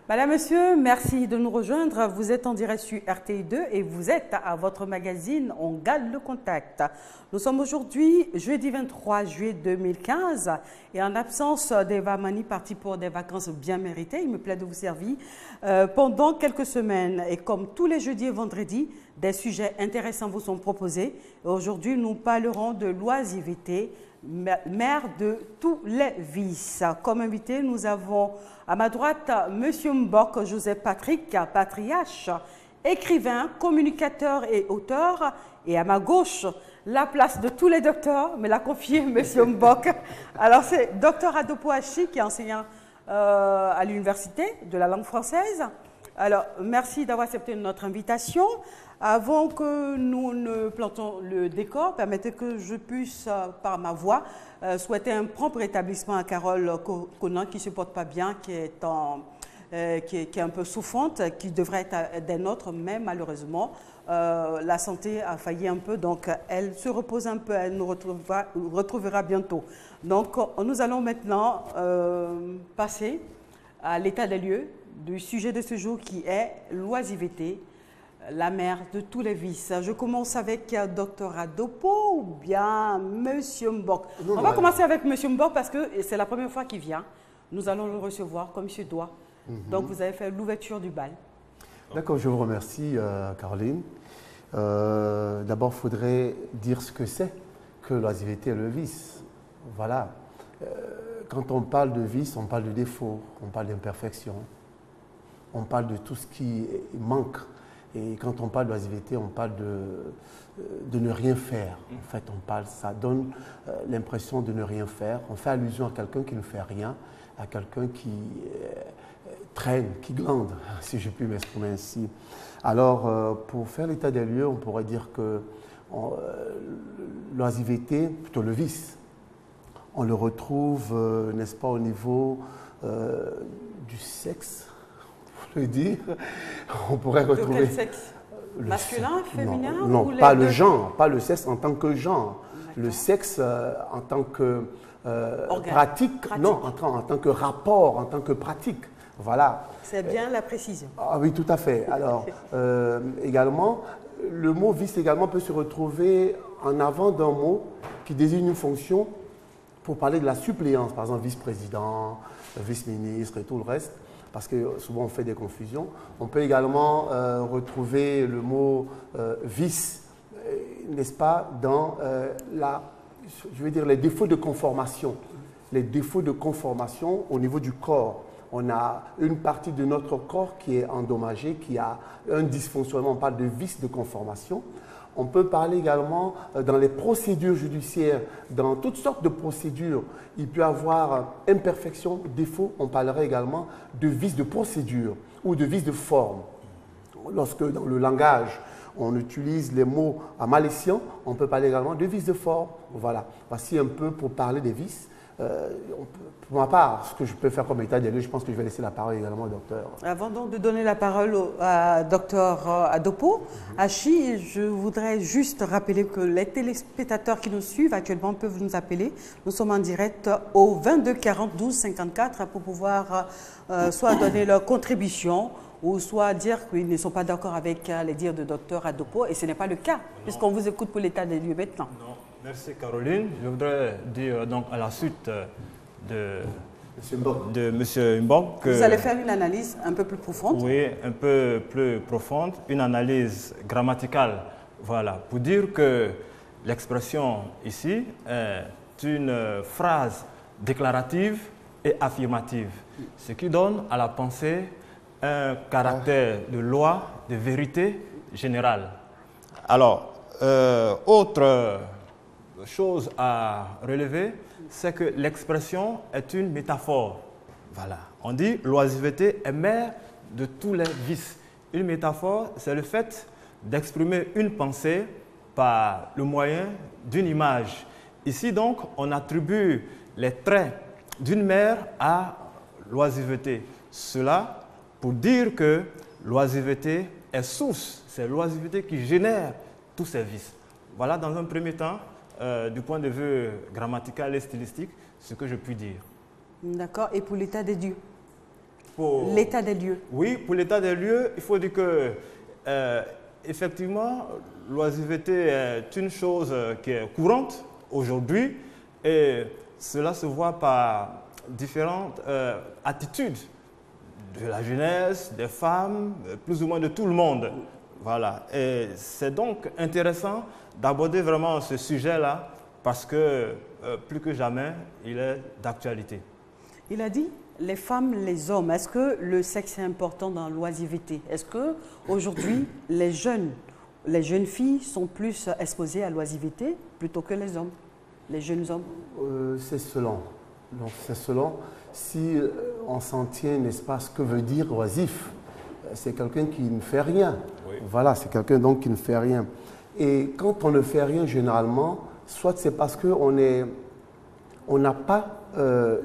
Madame, Monsieur, merci de nous rejoindre. Vous êtes en direct sur RTI2 et vous êtes à votre magazine On garde le contact. Nous sommes aujourd'hui jeudi 23 juillet 2015 et en absence d'Eva Mani partie pour des vacances bien méritées, il me plaît de vous servir pendant quelques semaines. Et comme tous les jeudis et vendredis, des sujets intéressants vous sont proposés. Aujourd'hui, nous parlerons de l'oisiveté, mère de tous les vices. Comme invité, nous avons à ma droite M. Mbok Joseph Patrick, patriarche, écrivain, communicateur et auteur. Et à ma gauche, la place de tous les docteurs, me l'a confié M. Mbok. Alors c'est Dr Adopo Hachi qui est enseignant à l'université de la langue française. Alors merci d'avoir accepté notre invitation. Avant que nous ne plantons le décor, permettez que je puisse, par ma voix, souhaiter un prompt rétablissement à Carole Conan qui ne se porte pas bien, qui est un peu souffrante, qui devrait être des nôtres, mais malheureusement, la santé a failli un peu, donc elle se repose un peu, elle nous retrouvera bientôt. Donc nous allons maintenant passer à l'état des lieux du sujet de ce jour qui est l'oisiveté, la mère de tous les vices. Je commence avec Dr Adopo ou bien M. Mbok. On va commencer avec M. Mbok parce que c'est la première fois qu'il vient. Nous allons le recevoir comme il se doit. Donc vous avez fait l'ouverture du bal. D'accord, je vous remercie Caroline. D'abord, il faudrait dire ce que c'est que l'oisiveté et le vice. Voilà. Quand on parle de vice, on parle de défaut, on parle d'imperfection, on parle de tout ce qui manque. Et quand on parle d'oisiveté, on parle de ne rien faire. En fait, ça donne l'impression de ne rien faire. On fait allusion à quelqu'un qui ne fait rien, à quelqu'un qui traîne, qui glande, si je puis m'exprimer ainsi. Alors, pour faire l'état des lieux, on pourrait dire que l'oisiveté, plutôt le vice, on le retrouve, n'est-ce pas, au niveau du sexe. Le dire, on pourrait retrouver... De quel sexe? Masculin, féminin? Non, ou pas le genre, pas le sexe en tant que genre. Le sexe en tant que pratique, non, en tant que rapport, en tant que pratique. Voilà. C'est bien la précision. Ah oui, tout à fait. Alors, également, le mot vice également peut se retrouver en avant d'un mot qui désigne une fonction pour parler de la suppléance, par exemple vice-président, vice-ministre et tout le reste. Parce que souvent on fait des confusions. On peut également retrouver le mot vice, n'est-ce pas, dans les défauts de conformation. Les défauts de conformation au niveau du corps. On a une partie de notre corps qui est endommagée, qui a un dysfonctionnement. On parle de vice de conformation. On peut parler également dans les procédures judiciaires, dans toutes sortes de procédures. Il peut y avoir imperfection, défaut. On parlerait également de vice de procédure ou de vice de forme. Lorsque dans le langage, on utilise les mots à maliciant, on peut parler également de vice de forme. Voilà. Voici un peu pour parler des vices. Pour ma part, ce que je peux faire comme état des lieux, je pense que je vais laisser la parole également au docteur. Avant donc de donner la parole à Dr Adopo Hachi, je voudrais juste rappeler que les téléspectateurs qui nous suivent actuellement peuvent nous appeler. Nous sommes en direct au 22 40 12 54 pour pouvoir soit donner leur contribution ou soit dire qu'ils ne sont pas d'accord avec les dires de Dr Adopo, et ce n'est pas le cas, puisqu'on vous écoute pour l'état des lieux maintenant. Non. Merci Caroline. Je voudrais dire donc à la suite de M. Mbok que... Vous allez faire une analyse un peu plus profonde. Oui, un peu plus profonde, une analyse grammaticale. Voilà, pour dire que l'expression ici est une phrase déclarative et affirmative, ce qui donne à la pensée un caractère de loi, de vérité générale. Alors, autre chose à relever, c'est que l'expression est une métaphore. Voilà. On dit l'oisiveté est mère de tous les vices. Une métaphore, c'est le fait d'exprimer une pensée par le moyen d'une image. Ici donc, on attribue les traits d'une mère à l'oisiveté. Cela pour dire que l'oisiveté est source, c'est l'oisiveté qui génère tous ces vices. Voilà dans un premier temps, du point de vue grammatical et stylistique, ce que je puis dire. D'accord. Et pour l'état des lieux? pour l'état des lieux. Oui, pour l'état des lieux, il faut dire que, effectivement, l'oisiveté est une chose qui est courante aujourd'hui et cela se voit par différentes attitudes de la jeunesse, des femmes, plus ou moins de tout le monde. Voilà. Et c'est donc intéressant d'aborder vraiment ce sujet-là parce que plus que jamais, il est d'actualité. Il a dit les femmes, les hommes. Est-ce que le sexe est important dans l'oisiveté? Est-ce qu'aujourd'hui, les jeunes filles sont plus exposées à l'oisiveté plutôt que les hommes, les jeunes hommes? C'est selon. Donc, c'est selon. Si on s'en tient, n'est-ce pas, ce que veut dire oisif, c'est quelqu'un qui ne fait rien. Oui. Voilà, c'est quelqu'un donc qui ne fait rien. Et quand on ne fait rien, généralement, soit c'est parce qu'on n'a pas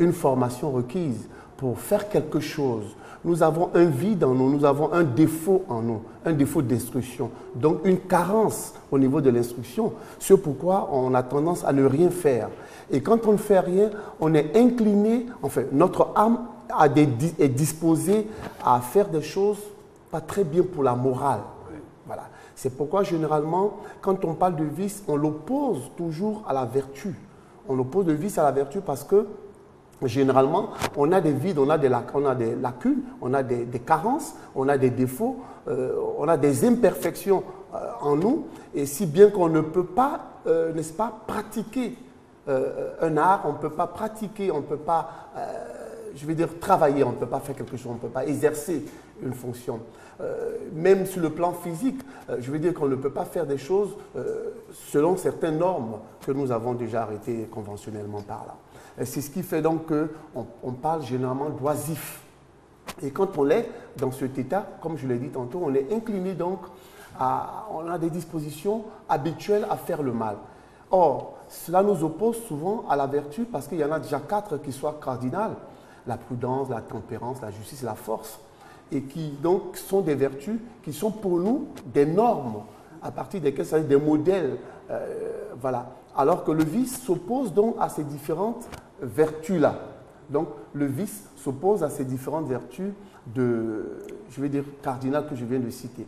une formation requise pour faire quelque chose. Nous avons un vide en nous, nous avons un défaut en nous, un défaut d'instruction. Donc une carence au niveau de l'instruction. C'est pourquoi on a tendance à ne rien faire. Et quand on ne fait rien, on est incliné, enfin notre âme est disposée à faire des choses pas très bien pour la morale. Voilà. C'est pourquoi généralement, quand on parle de vice, on l'oppose toujours à la vertu. On oppose le vice à la vertu parce que généralement, on a des vides, on a des lacunes, on a des carences, on a des défauts, on a des imperfections en nous. Et si bien qu'on ne peut pas, n'est-ce pas, pratiquer un art, on ne peut pas pratiquer, on ne peut pas, je veux dire, travailler, on ne peut pas faire quelque chose, on ne peut pas exercer une fonction. Même sur le plan physique, je veux dire qu'on ne peut pas faire des choses selon certaines normes que nous avons déjà arrêtées conventionnellement par là. C'est ce qui fait donc qu'on parle généralement d'oisif. Et quand on est dans cet état, comme je l'ai dit tantôt, on est incliné donc on a des dispositions habituelles à faire le mal. Or, cela nous oppose souvent à la vertu parce qu'il y en a déjà 4 qui soient cardinales: la prudence, la tempérance, la justice et la force. Et qui donc sont des vertus qui sont pour nous des normes à partir desquelles ça des modèles. Voilà. Alors que le vice s'oppose donc à ces différentes vertus-là. Donc le vice s'oppose à ces différentes vertus je vais dire, cardinales que je viens de citer.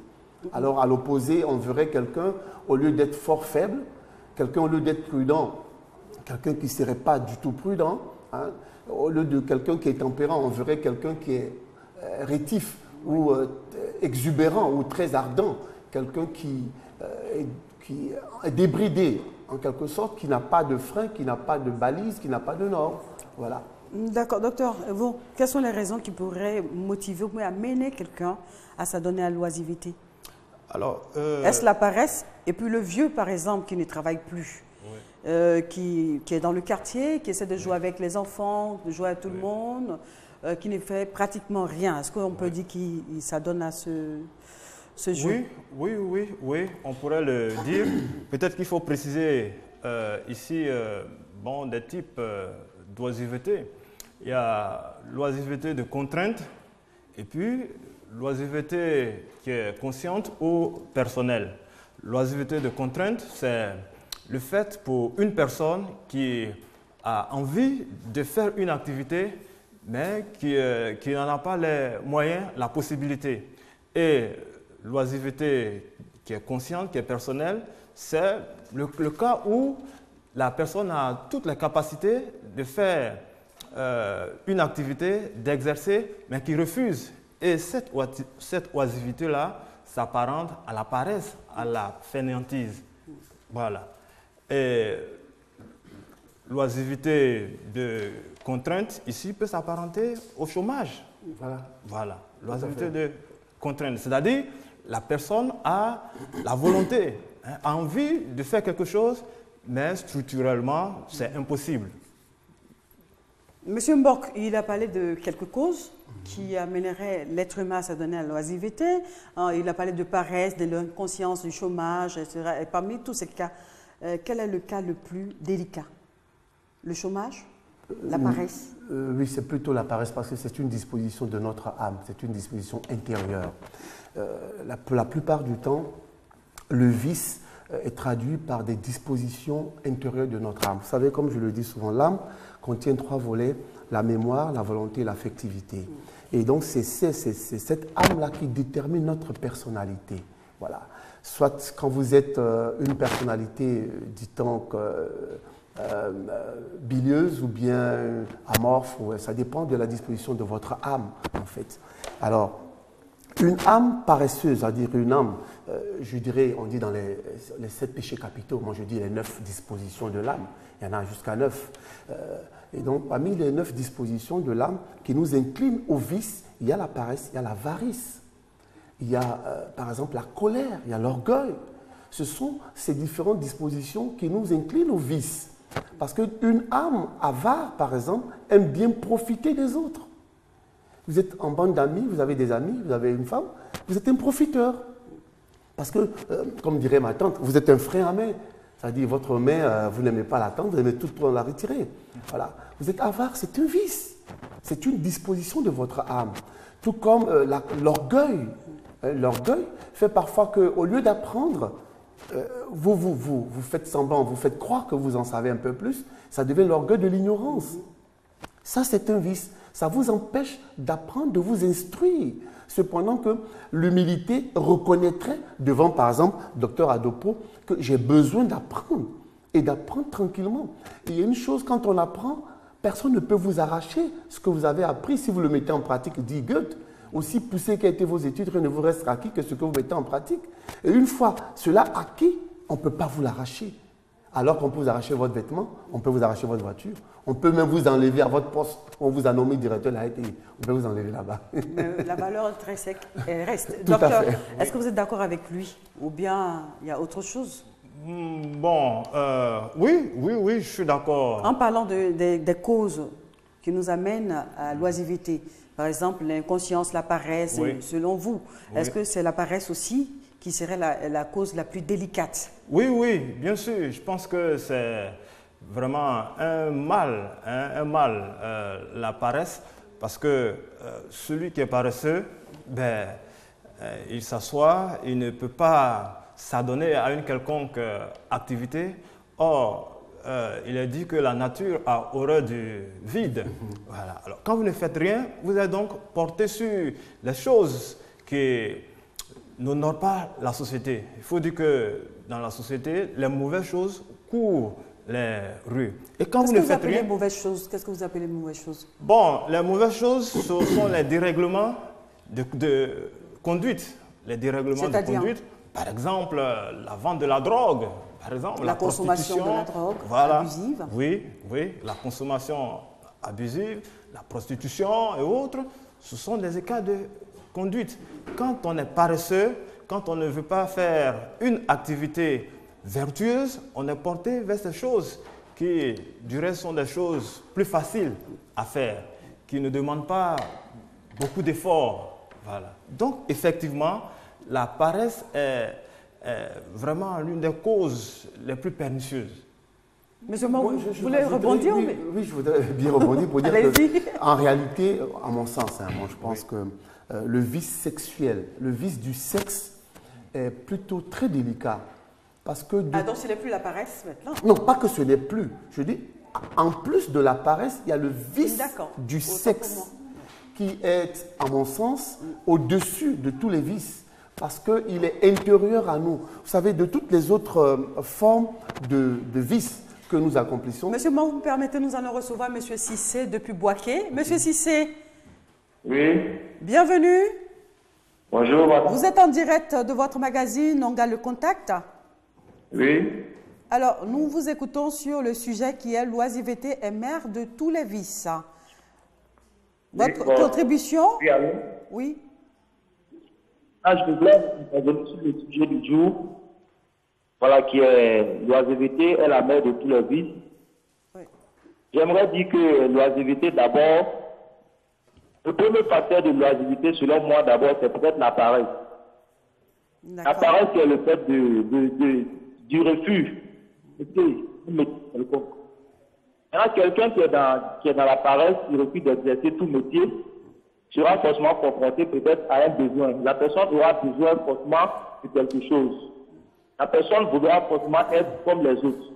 Alors à l'opposé, on verrait quelqu'un, au lieu d'être fort faible, quelqu'un au lieu d'être prudent, quelqu'un qui ne serait pas du tout prudent, hein. Au lieu de quelqu'un qui est tempérant, on verrait quelqu'un qui est rétif ou exubérant ou très ardent, quelqu'un qui est débridé en quelque sorte, qui n'a pas de frein, qui n'a pas de balise, qui n'a pas de normes. Voilà. D'accord, docteur. Bon, quelles sont les raisons qui pourraient motiver ou amener quelqu'un à s'adonner à l'oisiveté? Alors, est-ce la paresse? Et puis le vieux, par exemple, qui ne travaille plus, oui. Qui est dans le quartier, qui essaie de jouer avec les enfants, de jouer à tout le monde, qui ne fait pratiquement rien. Est-ce qu'on peut dire qu'il s'adonne à ce jeu? Oui, on pourrait le dire. Peut-être qu'il faut préciser ici des types d'oisiveté. Il y a l'oisiveté de contrainte et puis l'oisiveté qui est consciente ou personnelle. L'oisiveté de contrainte, c'est le fait pour une personne qui a envie de faire une activité mais qui n'en a pas les moyens, la possibilité. Et l'oisiveté qui est consciente, qui est personnelle, c'est le cas où la personne a toutes les capacités de faire une activité, d'exercer, mais qui refuse. Et cette oisiveté-là s'apparente à la paresse, à la fainéantise. Voilà. Et l'oisiveté de contrainte, ici, peut s'apparenter au chômage. Voilà. L'oisiveté de contrainte, c'est-à-dire la personne a la volonté, a envie de faire quelque chose, mais structurellement, c'est impossible. Monsieur Mbok, il a parlé de quelques causes qui amèneraient l'être humain à s'adonner à l'oisiveté. Il a parlé de paresse, de l'inconscience, du chômage, etc. Et parmi tous ces cas, quel est le cas le plus délicat? Le chômage? La paresse? Oui, c'est plutôt la paresse parce que c'est une disposition de notre âme, c'est une disposition intérieure. La plupart du temps, le vice est traduit par des dispositions intérieures de notre âme. Vous savez, comme je le dis souvent, l'âme, contient 3 volets, la mémoire, la volonté et l'affectivité. Et donc, c'est cette âme-là qui détermine notre personnalité. Voilà. Soit quand vous êtes une personnalité, dit-on, bilieuse ou bien amorphe, ça dépend de la disposition de votre âme, en fait. Alors, une âme paresseuse, c'est-à-dire une âme, je dirais, on dit dans les 7 péchés capitaux, moi je dis les 9 dispositions de l'âme, il y en a jusqu'à 9. Et donc, parmi les 9 dispositions de l'âme qui nous inclinent au vice, il y a la paresse, il y a l'avarice, il y a par exemple la colère, il y a l'orgueil. Ce sont ces différentes dispositions qui nous inclinent au vice. Parce qu'une âme avare, par exemple, aime bien profiter des autres. Vous êtes en bande d'amis, vous avez des amis, vous avez une femme, vous êtes un profiteur. Parce que, comme dirait ma tante, vous êtes un frein à main. C'est-à-dire, votre main, vous n'aimez pas la tendre, vous aimez tout pour la retirer. Voilà. Vous êtes avare, c'est un vice. C'est une disposition de votre âme. Tout comme l'orgueil. L'orgueil fait parfois qu'au lieu d'apprendre, vous faites semblant, vous faites croire que vous en savez un peu plus, ça devient l'orgueil de l'ignorance. Ça, c'est un vice. Ça vous empêche d'apprendre, de vous instruire. Cependant que l'humilité reconnaîtrait devant, par exemple, Dr Adopo, que j'ai besoin d'apprendre et d'apprendre tranquillement. Et il y a une chose, quand on apprend, personne ne peut vous arracher ce que vous avez appris si vous le mettez en pratique, dit Goethe. Aussi poussé qu'aient été vos études, rien ne vous reste acquis que ce que vous mettez en pratique. Et une fois cela acquis, on ne peut pas vous l'arracher. Alors qu'on peut vous arracher votre vêtement, on peut vous arracher votre voiture, on peut même vous enlever à votre poste, on vous a nommé directeur de la RTI, on peut vous enlever là-bas. La valeur intrinsèque reste. Tout à Docteur, fait. est-ce que vous êtes d'accord avec lui ou bien il y a autre chose? Bon, oui, je suis d'accord. En parlant des causes qui nous amènent à l'oisiveté, par exemple l'inconscience, la paresse, Oui. selon vous, est-ce que c'est la paresse aussi qui serait la cause la plus délicate? Oui, bien sûr. Je pense que c'est vraiment un mal, la paresse, parce que celui qui est paresseux, il s'assoit, il ne peut pas s'adonner à une quelconque activité. Or, il est dit que la nature a horreur du vide. Voilà. Alors, quand vous ne faites rien, vous êtes donc porté sur les choses qui n'honorent pas la société. Il faut dire que dans la société, les mauvaises choses courent les rues. Et quand vous ne faites rien... Qu'est-ce que vous appelez mauvaises choses? Bon, les mauvaises choses, ce sont les dérèglements de conduite. Les dérèglements de conduite, par exemple, la vente de la drogue, par exemple, la consommation de la drogue abusive. Oui, la consommation abusive, la prostitution et autres, ce sont des écarts de conduite. Quand on est paresseux, quand on ne veut pas faire une activité vertueuse, on est porté vers ces choses qui, du reste, sont des choses plus faciles à faire, qui ne demandent pas beaucoup d'efforts. Voilà. Donc, effectivement, la paresse est vraiment l'une des causes les plus pernicieuses. Monsieur Mao, vous voulez rebondir? Oui, je voudrais bien rebondir pour dire qu'en réalité, à mon sens, moi je pense que le vice sexuel, le vice du sexe est plutôt très délicat. Parce que donc ce n'est plus la paresse maintenant? Non, pas que ce n'est plus. Je dis, en plus de la paresse, il y a le vice du sexe qui est, à mon sens, au-dessus de tous les vices. Parce qu'il est intérieur à nous. Vous savez, de toutes les autres formes de vices que nous accomplissons. Monsieur Mao, vous me permettez, nous allons recevoir Monsieur Cissé depuis Boaké. Monsieur Cissé. Oui. Bienvenue. Bonjour, madame. Vous êtes en direct de votre magazine On Gagne le Contact. Oui. Alors, nous vous écoutons sur le sujet qui est l'oisiveté est mère de tous les vices. Votre contribution? Oui, allô? Oui. Je voulais intervenir sur le sujet du jour, voilà, qui est l'oisiveté est la mère de tous les vices. Oui. J'aimerais dire que l'oisiveté, d'abord, le premier facteur de l'oisiveté, selon moi, d'abord, c'est peut-être la paresse. La paresse, c'est le fait du refus. Quelqu'un qui est dans la paresse, qui refuse d'exercer tout métier, sera forcément confronté peut-être à un besoin. La personne aura besoin forcément de quelque chose. La personne voudra forcément être comme les autres.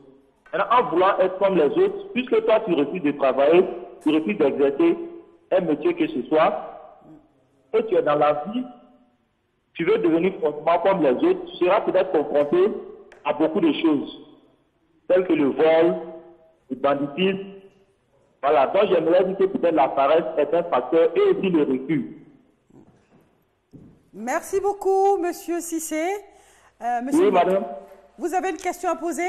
Maintenant, en voulant être comme les autres, puisque toi, tu refuses de travailler, tu refuses d'exercer un métier que ce soit, et tu es dans la vie, tu veux devenir forcément comme les autres, tu seras peut-être confronté à beaucoup de choses, telles que le vol, le banditisme. Voilà, donc j'aimerais dire que peut-être la paresse est un facteur et aussi le recul. Merci beaucoup, Monsieur Cissé. Monsieur Oui, madame. Vous avez une question à poser?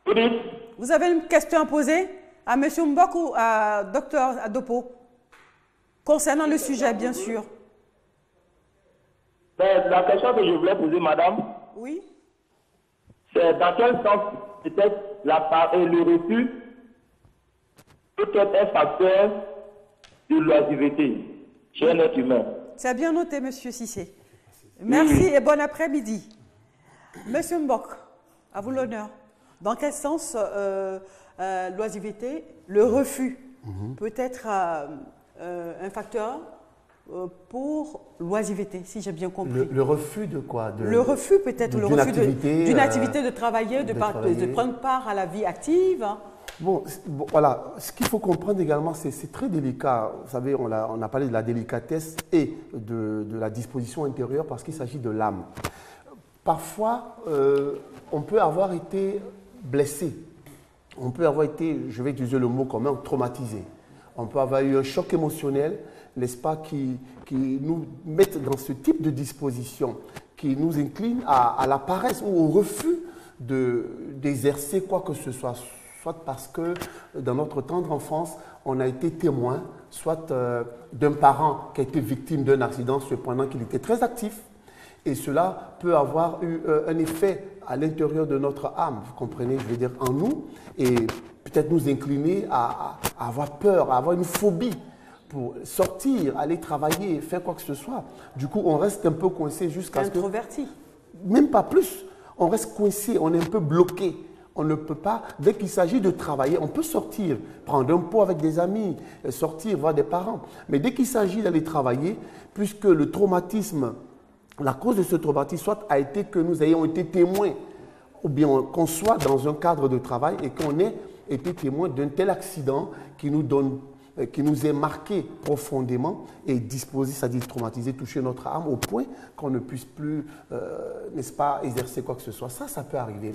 Oui. Vous avez une question à poser à Monsieur Mbok ou à Dr Adopo? Concernant le sujet, bien sûr. La question que je voulais poser, madame, Oui. c'est dans quel sens peut-être le refus peut être un facteur de l'oisiveté chez un être humain. C'est bien noté, Monsieur Cissé. Merci et bon après-midi. Monsieur Mbok, à vous l'honneur. Dans quel sens l'oisiveté, le refus, peut être un facteur pour l'oisiveté, si j'ai bien compris. Le refus de quoi? Le refus peut-être, le refus d'une activité de travailler, de prendre part à la vie active. Bon, voilà, ce qu'il faut comprendre également, c'est très délicat. Vous savez, on a parlé de la délicatesse et de la disposition intérieure parce qu'il s'agit de l'âme. Parfois, on peut avoir été blessé. On peut avoir été, je vais utiliser le mot commun, traumatisé. On peut avoir eu un choc émotionnel, n'est-ce pas, qui nous mettent dans ce type de disposition, qui nous incline à la paresse ou au refus d'exercer quoi que ce soit parce que dans notre tendre enfance, on a été témoin, soit d'un parent qui a été victime d'un accident, cependant qu'il était très actif. Et cela peut avoir eu un effet à l'intérieur de notre âme, vous comprenez, je veux dire, en nous, et peut-être nous incliner à avoir peur, à avoir une phobie pour sortir, aller travailler, faire quoi que ce soit. Du coup, on reste un peu coincé jusqu'à ce que... Introverti. Même pas plus. On reste coincé, on est un peu bloqué. On ne peut pas, dès qu'il s'agit de travailler, on peut sortir, prendre un pot avec des amis, sortir, voir des parents. Mais dès qu'il s'agit d'aller travailler, puisque le traumatisme, la cause de ce traumatisme, soit a été que nous ayons été témoins, ou bien qu'on soit dans un cadre de travail et qu'on ait été témoin d'un tel accident qui nous est marqué profondément et disposé, c'est-à-dire traumatisé, toucher notre âme au point qu'on ne puisse plus, n'est-ce pas, exercer quoi que ce soit. Ça peut arriver.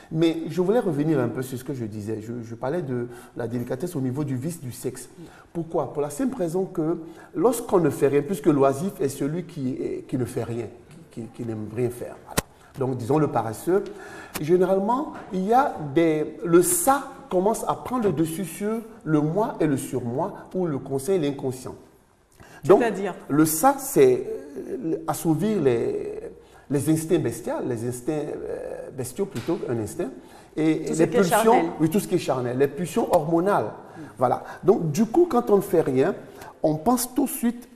Mais je voulais revenir un peu sur ce que je disais. Je parlais de la délicatesse au niveau du vice du sexe. Pourquoi? Pour la simple raison que lorsqu'on ne fait rien, puisque l'oisif est celui qui ne fait rien, qui n'aime rien faire. Voilà. Donc, disons le paresseux. Généralement, il y a le ça commence à prendre le dessus sur le moi et le surmoi, ou le conscient et l'inconscient. Donc, le ça, c'est assouvir les instincts bestiaux, les instincts bestiaux plutôt, un instinct, et les pulsions, oui, tout ce qui est charnel, les pulsions hormonales. Voilà. Donc, du coup, quand on ne fait rien, on pense tout de suite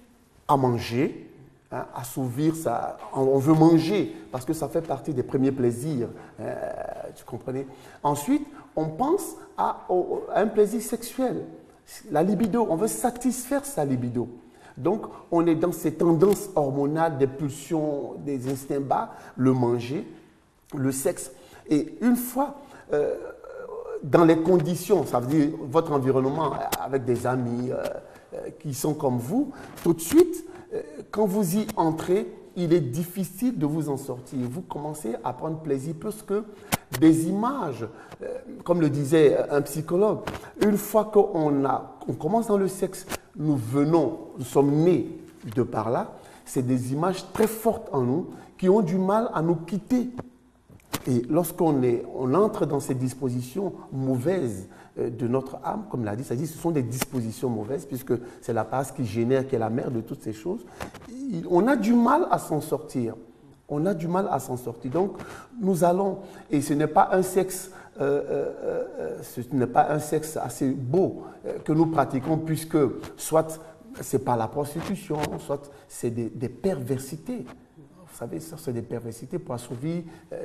à manger, hein, assouvir ça. On veut manger parce que ça fait partie des premiers plaisirs. Tu comprenais? Ensuite, on pense à un plaisir sexuel, la libido. On veut satisfaire sa libido. Donc, on est dans ces tendances hormonales, des pulsions, des instincts bas, le manger, le sexe. Et une fois dans les conditions, ça veut dire votre environnement avec des amis qui sont comme vous, tout de suite, quand vous y entrez, il est difficile de vous en sortir. Vous commencez à prendre plaisir parce que des images, comme le disait un psychologue, une fois qu'on commence dans le sexe, nous sommes nés de par là, c'est des images très fortes en nous qui ont du mal à nous quitter. Et lorsqu'on entre dans ces dispositions mauvaises de notre âme, comme l'a dit, ça dit ce sont des dispositions mauvaises, puisque c'est la paresse qui génère, qui est la mère de toutes ces choses, on a du mal à s'en sortir. On a du mal à s'en sortir. Donc, nous allons, et ce n'est pas un sexe, assez beau que nous pratiquons, puisque soit c'est par la prostitution, soit c'est des perversités. Vous savez, ça, c'est des perversités pour assouvir,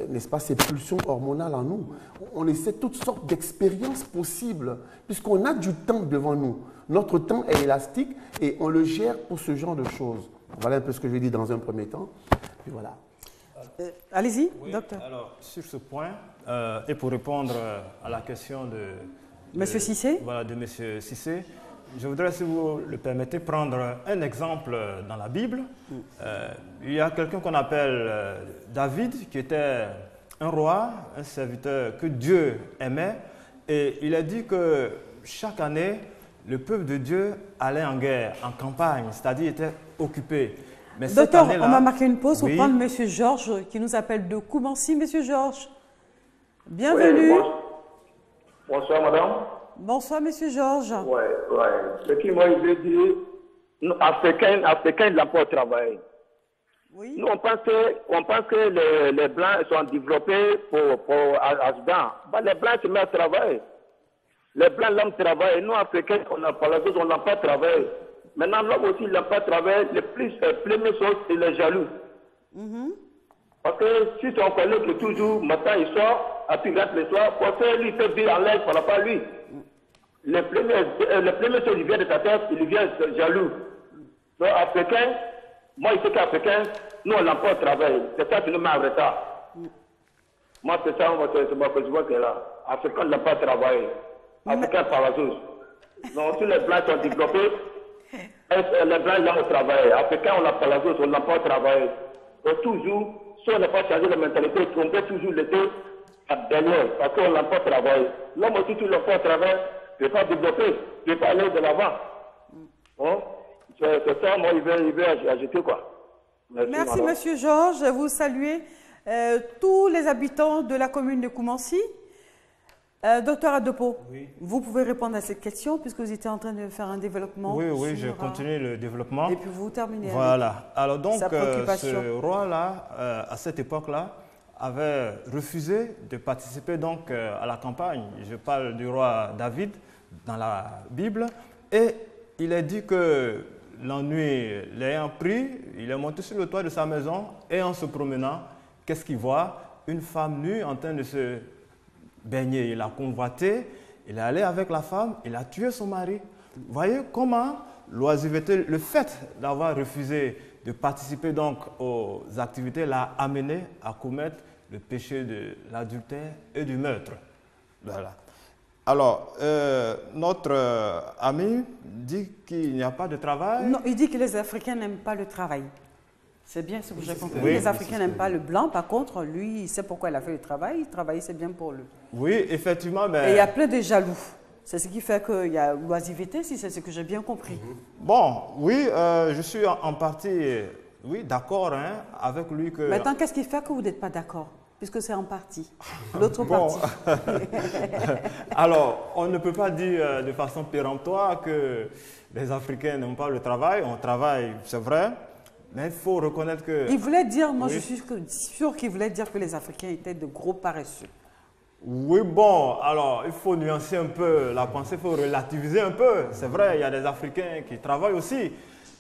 n'est-ce pas, ces pulsions hormonales en nous. On essaie toutes sortes d'expériences possibles, puisqu'on a du temps devant nous. Notre temps est élastique et on le gère pour ce genre de choses. Voilà un peu ce que je vais dire dans un premier temps. Puis voilà. Allez-y, oui, docteur. Alors, sur ce point, Et pour répondre à la question de Monsieur Cissé? Voilà, de Monsieur Cissé. Je voudrais, si vous le permettez, prendre un exemple dans la Bible. Il y a quelqu'un qu'on appelle David, qui était un roi, un serviteur que Dieu aimait. Et il a dit que chaque année, le peuple de Dieu allait en guerre, en campagne, c'est-à-dire était occupé. Mais Docteur, on va marquer une pause pour oui. prendre M. Georges qui nous appelle de Koumansi. M. Georges, bienvenue. Oui, bonsoir, madame. Bonsoir, M. Georges. Oui. Ce qui m'a dit, nous, Africains, ils n'ont pas travaillé. Oui. Nous, on pense que les Blancs sont développés pour Asdan. Les Blancs se mettent à travailler. Les Blancs, l'homme travaille. Nous, Africains, on n'a pas la chose, on n'a pas travaillé. Maintenant, l'homme aussi, il n'a pas travaillé. Le plus, première chose, il est jaloux. Parce que si ton collègue est toujours, matin, il sort, et puis il rentre le soir, parce que lui, il fait bien en l'air, il ne pas lui. Le premier chose, il vient de ta tête, il vient jaloux. Donc, Africains, moi, je sais qu'Africains, nous, on n'a pas travaillé. C'est ça qui nous met en retard. Moi, c'est ça, c'est ma position qui est là. Africains n'ont pas travaillé. Africains par la chose. Donc, si les Blancs sont développés, les Blancs, ils ont travaillé. Africains, on n'a pas la chose, on n'a pas travaillé. Donc, toujours, si on n'a pas changé la mentalité, on peut toujours l'été à dernière, parce qu'on n'a pas travaillé. L'homme aussi, tout n'a pas travaillé, ne peut pas développer, ne peut pas aller de l'avant. Bon? C'est ça, moi, il veut ajouter quoi. Merci, Monsieur Georges. Vous saluez tous les habitants de la commune de Koumansi. Docteur Adepo, oui. Vous pouvez répondre à cette question puisque vous étiez en train de faire un développement. Oui, je continue le développement. Et puis vous terminez. Voilà. Alors donc, sa préoccupation. ce roi-là, à cette époque-là, avait refusé de participer donc à la campagne. Je parle du roi David dans la Bible. Et il a dit que l'ennui l'ayant pris, il est monté sur le toit de sa maison et en se promenant, qu'est-ce qu'il voit? Une femme nue en train de se baigner. Il a convoité, il est allé avec la femme, il a tué son mari. Vous voyez comment l'oisiveté, le fait d'avoir refusé de participer donc aux activités l'a amené à commettre le péché de l'adultère et du meurtre. Voilà. Alors, notre ami dit qu'il n'y a pas de travail. Non, il dit que les Africains n'aiment pas le travail. C'est bien ce que j'ai compris. Oui, les Africains n'aiment pas le blanc. Par contre, lui, il sait pourquoi il a fait le travail. Travailler, c'est bien pour lui. Oui, effectivement. Mais... Et il y a plein de jaloux. C'est ce qui fait qu'il y a l'oisiveté, si c'est ce que j'ai bien compris. Bon, oui, je suis en partie d'accord avec lui que... Maintenant, qu'est-ce qui fait que vous n'êtes pas d'accord? Puisque c'est en partie. L'autre partie. Alors, on ne peut pas dire de façon péremptoire que les Africains n'aiment pas le travail. On travaille, c'est vrai. Mais il faut reconnaître que... Il voulait dire, moi oui. je suis sûr qu'il voulait dire que les Africains étaient de gros paresseux. Oui, bon, alors il faut nuancer un peu la pensée, il faut relativiser un peu. C'est vrai, il y a des Africains qui travaillent aussi.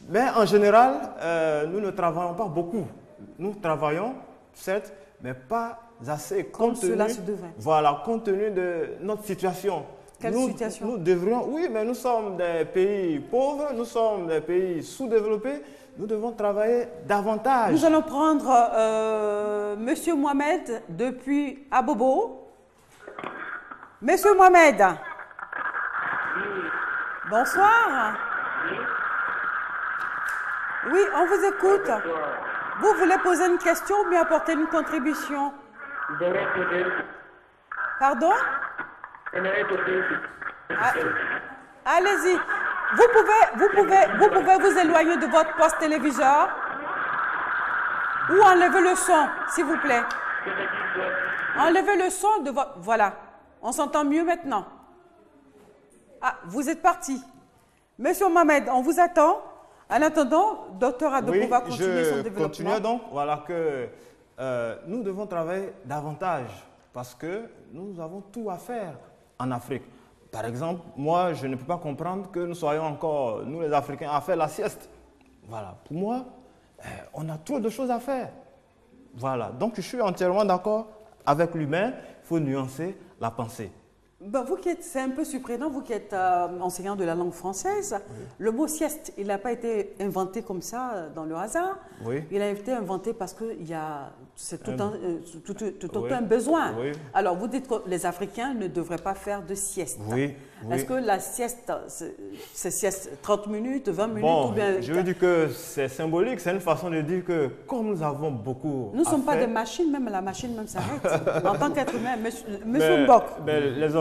Mais en général, nous ne travaillons pas beaucoup. Nous travaillons, certes, mais pas assez. Comme cela se devait. Voilà, compte tenu de notre situation. Quelle situation? Nous devrions, oui, mais nous sommes des pays pauvres, nous sommes des pays sous-développés. Nous devons travailler davantage. Nous allons prendre Monsieur Mohamed depuis Abobo. Monsieur Mohamed. Bonsoir. Oui, on vous écoute. Vous voulez poser une question ou bien apporter une contribution? Pardon? Allez-y. Vous pouvez vous éloigner de votre poste téléviseur ou enlever le son, s'il vous plaît. Enlevez le son de votre... Voilà. On s'entend mieux maintenant. Ah, vous êtes parti. Monsieur Mohamed, on vous attend. En attendant, docteur Adepo va continuer son développement. Continuez donc, voilà que nous devons travailler davantage parce que nous avons tout à faire en Afrique. Par exemple, moi, je ne peux pas comprendre que nous soyons encore, nous les Africains, à faire la sieste. Voilà, pour moi, on a trop de choses à faire. Voilà, donc je suis entièrement d'accord avec lui-même, il faut nuancer la pensée. Ben, c'est un peu surprenant, vous qui êtes enseignant de la langue française, le mot sieste, il n'a pas été inventé comme ça dans le hasard. Oui. Il a été inventé parce que c'est tout un besoin. Oui. Alors, vous dites que les Africains ne devraient pas faire de sieste. Oui. Est-ce que la sieste, c'est sieste 30 minutes, 20 minutes Bon, ou bien... je veux dire que c'est symbolique, c'est une façon de dire que comme nous avons beaucoup Nous ne sommes pas des machines, même la machine même s'arrête. En tant qu'être humain, monsieur Mbok, les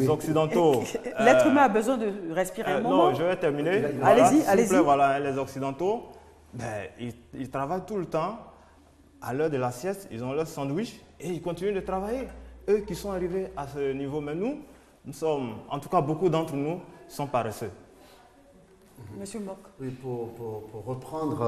Occidentaux... L'être humain a besoin de respirer un moment. Non, je vais terminer. Allez-y, allez-y. Voilà, les Occidentaux, ils travaillent tout le temps. À l'heure de la sieste, ils ont leur sandwich et ils continuent de travailler. Eux qui sont arrivés à ce niveau, mais nous sommes, en tout cas beaucoup d'entre nous, sont paresseux. Monsieur Mbok. Oui, pour reprendre,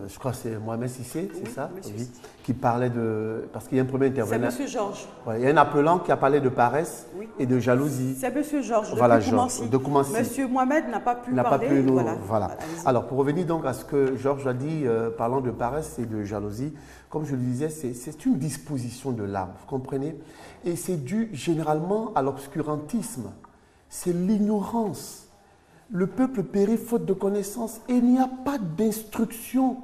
je crois que c'est Mohamed Sissé, c'est ça, oui, qui parlait de... Parce qu'il y a un premier intervenant. C'est monsieur Georges. Ouais, il y a un appelant qui a parlé de paresse et de jalousie. C'est monsieur Georges, voilà, de Koumansi. Monsieur Mohamed n'a pas pu parler. Voilà. Alors, pour revenir donc à ce que Georges a dit, parlant de paresse et de jalousie, comme je le disais, c'est une disposition de l'âme, vous comprenez? Et c'est dû généralement à l'obscurantisme. C'est l'ignorance. Le peuple périt faute de connaissances et il n'y a pas d'instruction.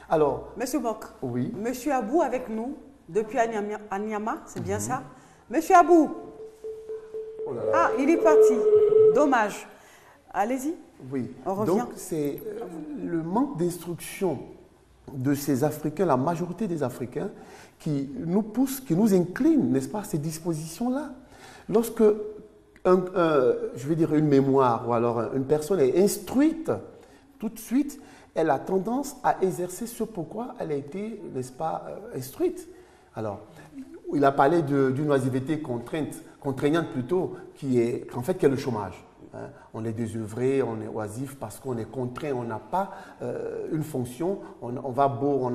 Alors, Monsieur Mbok, oui. Monsieur Abou avec nous depuis Anyama, c'est bien ça? Monsieur Abou. Oh là là. Ah, il est parti. Dommage. Allez-y. Oui. On revient. Donc, c'est le manque d'instruction de ces Africains, la majorité des Africains, qui nous pousse, qui nous incline, n'est-ce pas, à ces dispositions-là. Lorsque je veux dire une mémoire ou alors une personne est instruite, tout de suite, elle a tendance à exercer ce pourquoi elle a été, n'est-ce pas, instruite. Alors, il a parlé d'une oisiveté contraignante plutôt, qui est le chômage. Hein. On est désœuvré, on est oisif parce qu'on est contraint, on n'a pas une fonction, on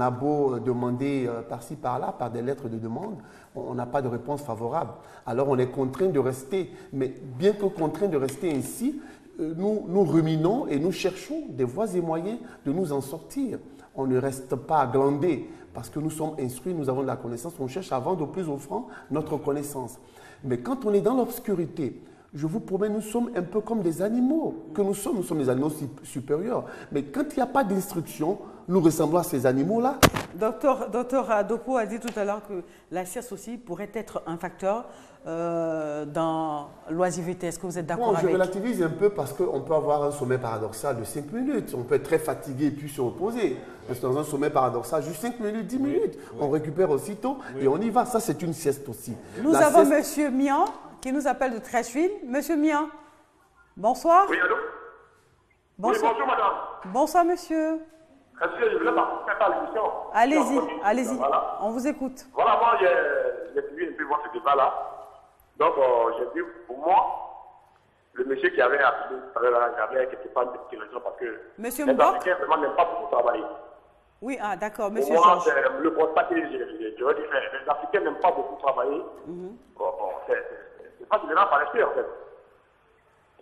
a beau demander par-ci, par-là, par des lettres de demande, on n'a pas de réponse favorable. Alors on est contraint de rester, mais bien que contraint de rester ainsi, nous ruminons et nous cherchons des voies et moyens de nous en sortir. On ne reste pas glandé parce que nous sommes instruits, nous avons de la connaissance, on cherche à vendre au plus offrant notre connaissance. Mais quand on est dans l'obscurité, je vous promets, nous sommes un peu comme des animaux que nous sommes des animaux supérieurs. Mais quand il n'y a pas d'instruction, nous ressemblons à ces animaux-là. Docteur Adopo a dit tout à l'heure que la sieste aussi pourrait être un facteur dans l'oisiveté. Est-ce que vous êtes d'accord avec? Je relativise un peu parce qu'on peut avoir un sommeil paradoxal de 5 minutes. On peut être très fatigué et puis se reposer. Parce que dans un sommeil paradoxal, juste 5 minutes, 10 minutes, on récupère aussitôt et on y va. Ça, c'est une sieste aussi. Nous avons Monsieur Mian qui nous appelle de Treichville. Monsieur Mian, bonsoir. Oui, allô? Bonsoir. Oui, bonjour, madame. Bonsoir, monsieur. Est-ce que je voulais participer à l'émission? Allez-y, allez-y. Voilà. On vous écoute. Voilà, moi, j'ai suivi un peu votre débat-là. Donc, j'ai vu, pour moi, le monsieur qui avait appelé tout à l'heure, j'avais quelque part une petite raison parce que monsieur les Mbok Africains vraiment n'aiment pas beaucoup travailler. Oui, ah d'accord, monsieur Pour moi, Georges. c'est le constat que j'aurais dû faire. Les Africains n'aiment pas beaucoup travailler. C'est pas qu'ils n'aiment pas rester, en fait.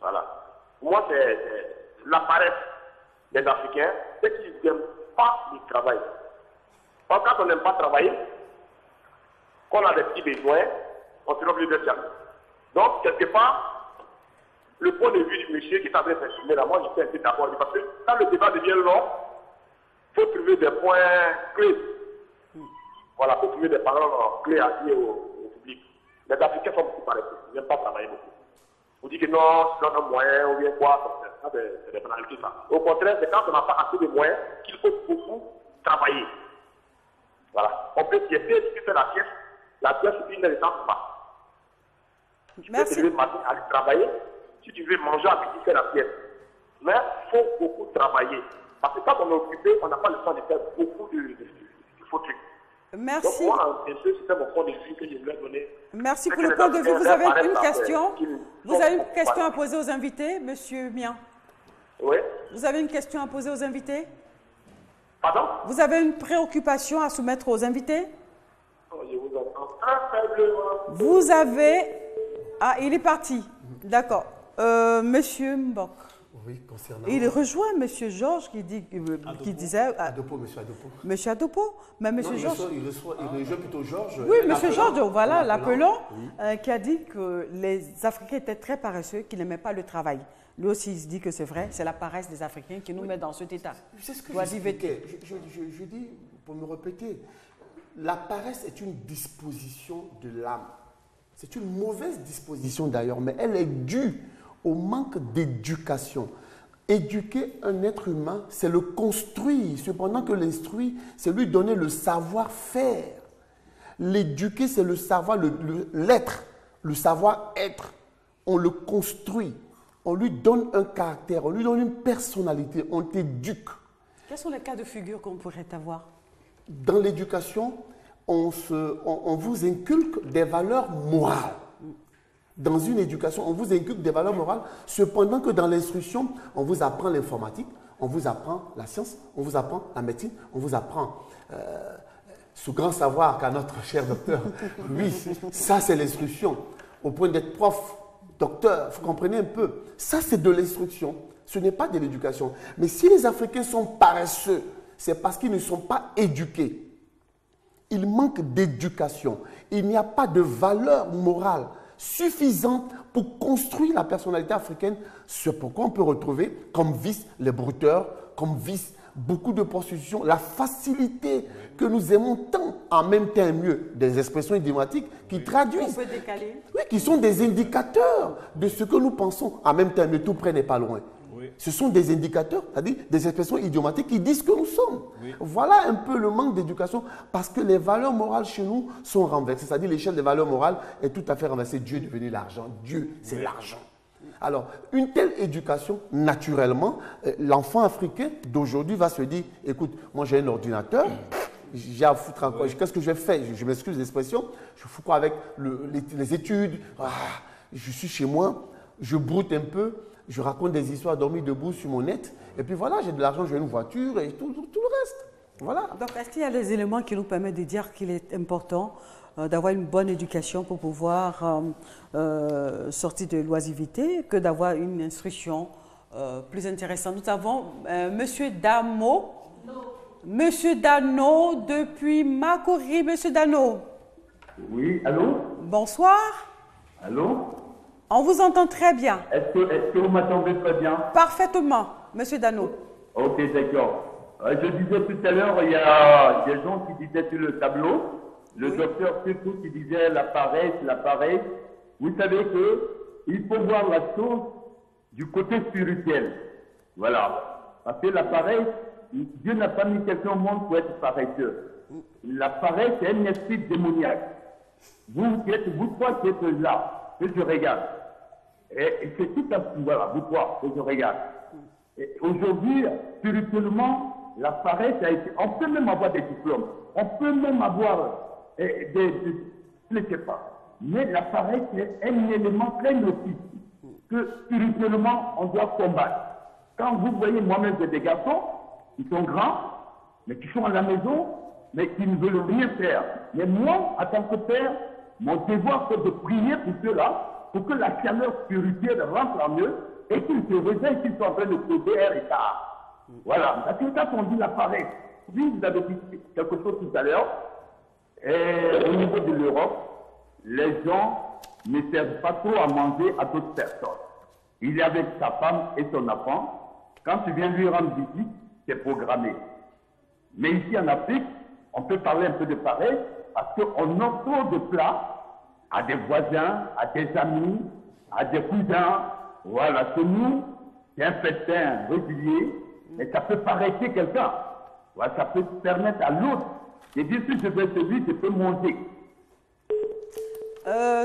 Voilà. Pour moi, c'est la paresse des Africains, c'est qu'ils n'aiment pas le travail. Quand on n'aime pas travailler, qu'on a des petits besoins, on se obligé de faire. Donc, quelque part, le point de vue du monsieur qui s'avait exprimé là, moi, j'étais un peu d'accord. Parce que quand le débat devient long, il faut trouver des points clés. Voilà, il faut trouver des paroles clés à dire au public. Les Africains sont beaucoup paresseux, ils n'aiment pas travailler beaucoup. On dit que non, c'est un moyen ou bien quoi, c'est des banalités ça. Au contraire, c'est quand on n'a pas assez de moyens qu'il faut beaucoup travailler. Voilà. On peut siester, si tu fais la pièce, une ne tente pas. Tu peux te lever le matin, aller travailler. Si tu veux manger à midi, fais la pièce. Mais il faut beaucoup travailler. Parce que quand on est occupé, on n'a pas le temps de faire beaucoup de faux trucs. Merci. Donc moi, c'était mon point de vue que je voulais donner. Merci pour le point de vue. Vous avez une question? Vous avez une question à poser aux invités, monsieur Mian? Oui. Vous avez une question à poser aux invités? Pardon? Vous avez une préoccupation à soumettre aux invités? Oh, je vous entends très faiblement. Vous avez... Ah, il est parti. D'accord. Monsieur Mbok. Oui, concernant... Il rejoint M. Georges qui disait... Adopo, M. Adopo. M. Adopo, mais M. Georges... Il rejoint plutôt Georges. Oui, M. Georges, voilà, l'appelant, qui a dit que les Africains étaient très paresseux, qu'ils n'aimaient pas le travail. Lui aussi, il se dit que c'est vrai, c'est la paresse des Africains qui nous met dans cet état. C'est ce que je dis, pour me répéter, la paresse est une disposition de l'âme. C'est une mauvaise disposition d'ailleurs, mais elle est due au manque d'éducation. Éduquer un être humain, c'est le construire. Cependant que l'instruire, c'est lui donner le savoir-faire. L'éduquer, c'est le savoir, l'être, le savoir-être. On le construit. On lui donne un caractère, on lui donne une personnalité, on t'éduque. Quels sont les cas de figure qu'on pourrait avoir? Dans l'éducation, on vous inculque des valeurs morales. Dans une éducation, on vous inculque des valeurs morales, cependant que dans l'instruction, on vous apprend l'informatique, on vous apprend la science, on vous apprend la médecine, on vous apprend ce grand savoir qu'a notre cher docteur. Oui, ça c'est l'instruction, au point d'être prof, docteur, vous comprenez un peu. Ça c'est de l'instruction, ce n'est pas de l'éducation. Mais si les Africains sont paresseux, c'est parce qu'ils ne sont pas éduqués. Il manque d'éducation. Il n'y a pas de valeur morale suffisante pour construire la personnalité africaine. C'est pourquoi on peut retrouver comme vice les brouteurs, comme vice beaucoup de prostitution, la facilité que nous aimons tant, en même temps mieux, des expressions idiomatiques qui traduisent, oui, qui sont des indicateurs de ce que nous pensons, en même temps mieux, tout près n'est pas loin. Oui. Ce sont des indicateurs, c'est-à-dire des expressions idiomatiques qui disent que nous sommes. Oui. Voilà un peu le manque d'éducation, parce que les valeurs morales chez nous sont renversées, c'est-à-dire l'échelle des valeurs morales est tout à fait renversée. Dieu est devenu l'argent, Dieu c'est l'argent. Alors, une telle éducation, naturellement, l'enfant africain d'aujourd'hui va se dire, écoute, moi j'ai un ordinateur, j'ai à foutre encore, qu'est-ce que je fais? Je m'excuse l'expression, je fous quoi avec les études, je suis chez moi, je broute un peu, je raconte des histoires dormies debout sur mon net, et puis voilà, j'ai de l'argent, j'ai une voiture et tout le reste. Voilà. Donc, est-ce qu'il y a des éléments qui nous permettent de dire qu'il est important d'avoir une bonne éducation pour pouvoir sortir de l'oisivité que d'avoir une instruction plus intéressante? Nous avons M. Damo. Monsieur Dano, depuis Makori. Monsieur Dano. Oui, allô? Bonsoir. Allô? On vous entend très bien. Est-ce que vous m'entendez très bien? Parfaitement, Monsieur Dano. Ok, d'accord. Je disais tout à l'heure, il y a des gens qui disaient sur le tableau, le docteur surtout qui disait la paresse. Vous savez qu'il faut voir la chose du côté spirituel. Voilà. Parce que la paresse, Dieu n'a pas mis quelqu'un au monde pour être paresseux. La paresse, c'est un esprit démoniaque. Vous trois qui êtes là, que je regarde. Et c'est tout à fait, voilà, vous trois que je regarde. Aujourd'hui, spirituellement, la paresse a été... On peut même avoir des diplômes. On peut même avoir je ne sais pas. Mais la paresse est un élément très nocif que spirituellement, on doit combattre. Quand vous voyez, moi-même, j'ai des garçons qui sont grands, mais qui sont à la maison, mais qui ne veulent rien faire. Mais moi, en tant que père, mon devoir, c'est de prier pour ceux-là, pour que la chaleur spirituelle rentre en eux et qu'ils se réveillent, qu'ils soient en train de poser un retard. Voilà. Parce que quand on dit la paresse, oui, vous avez dit quelque chose tout à l'heure, et au niveau de l'Europe, les gens ne servent pas trop à manger à d'autres personnes. Il est avec sa femme et son enfant. Quand tu viens lui rendre visite, c'est programmé. Mais ici en Afrique, on peut parler un peu de paresse parce qu'on offre trop de plats à des voisins, à des amis, à des cousins. Voilà, chez nous, c'est un festin régulier, et ça peut paresser quelqu'un. Voilà, ça peut permettre à l'autre de dire si je vais celui, je peux manger.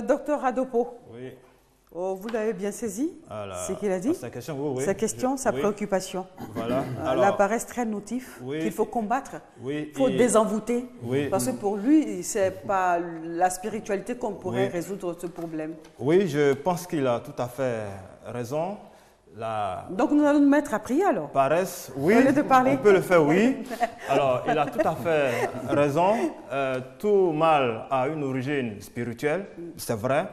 Docteur Adopo. Oui. Oh, vous l'avez bien saisi, ce qu'il a dit. Sa question, oui. Sa question, sa préoccupation. Voilà. La paresse très notif, qu'il faut combattre, il faut désenvoûter. Oui. Parce que pour lui, ce n'est pas la spiritualité qu'on pourrait résoudre ce problème. Oui, je pense qu'il a tout à fait raison. Donc nous allons nous mettre à prier alors. Paresse, oui, on peut le faire, oui. Alors, il a tout à fait raison. Tout mal a une origine spirituelle, c'est vrai.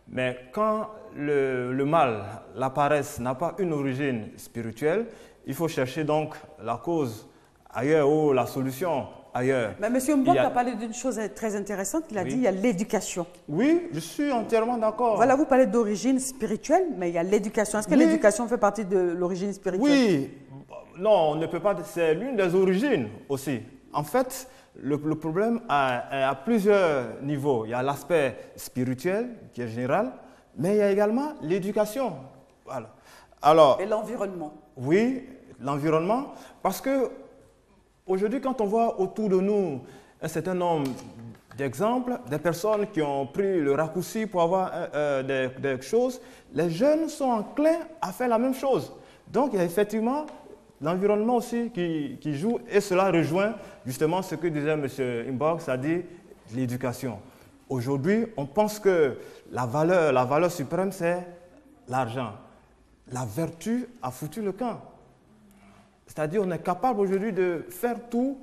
Mais quand le mal, la paresse n'a pas une origine spirituelle, il faut chercher donc la cause ailleurs ou la solution ailleurs. Mais M. Mbok a parlé d'une chose très intéressante, il a dit il y a l'éducation. Oui, je suis entièrement d'accord. Voilà, vous parlez d'origine spirituelle, mais il y a l'éducation. Est-ce que l'éducation fait partie de l'origine spirituelle? Oui, non, on ne peut pas, c'est l'une des origines aussi. En fait, le problème a plusieurs niveaux. Il y a l'aspect spirituel qui est général, mais il y a également l'éducation. Voilà. Alors, et l'environnement. Oui, l'environnement, parce que aujourd'hui, quand on voit autour de nous un certain nombre d'exemples, des personnes qui ont pris le raccourci pour avoir des choses, les jeunes sont enclins à faire la même chose. Donc, il y a effectivement l'environnement aussi qui joue, et cela rejoint justement ce que disait M. Mbok, c'est-à-dire l'éducation. Aujourd'hui, on pense que la valeur suprême, c'est l'argent. La vertu a foutu le camp. C'est-à-dire qu'on est capable aujourd'hui de faire tout,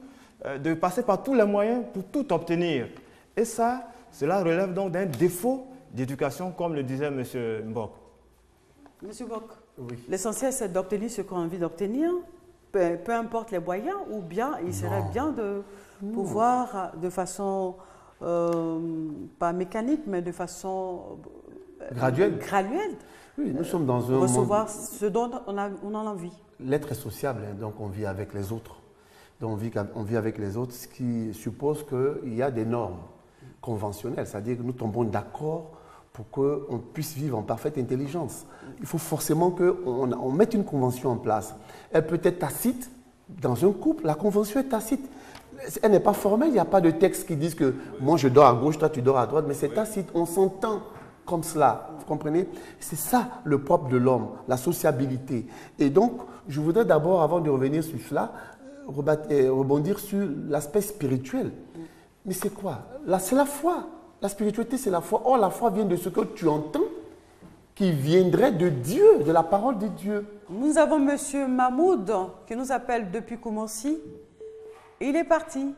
de passer par tous les moyens pour tout obtenir. Et ça, cela relève donc d'un défaut d'éducation, comme le disait M. Mbok. M. Mbok, oui. L'essentiel, c'est d'obtenir ce qu'on a envie d'obtenir, peu importe les moyens, ou bien il serait bien de pouvoir, de façon, pas mécanique, mais de façon graduelle. Oui, nous sommes dans un recevoir monde... ce dont on a envie. L'être est sociable, hein, donc on vit avec les autres. Donc on vit avec les autres, ce qui suppose qu'il y a des normes conventionnelles, c'est-à-dire que nous tombons d'accord pour qu'on puisse vivre en parfaite intelligence. Il faut forcément qu'on mette une convention en place. Elle peut être tacite. Dans un couple, la convention est tacite. Elle n'est pas formelle, il n'y a pas de texte qui dise que moi je dors à gauche, toi tu dors à droite, mais c'est tacite, on s'entend comme cela, vous comprenez? C'est ça le propre de l'homme, la sociabilité. Et donc, je voudrais d'abord, avant de revenir sur cela, rebondir sur l'aspect spirituel. Mais c'est quoi? C'est la foi. La spiritualité, c'est la foi. Or, la foi vient de ce que tu entends, qui viendrait de Dieu, de la parole de Dieu. Nous avons M. Mahmoud qui nous appelle depuis Koumoussi. Il est parti.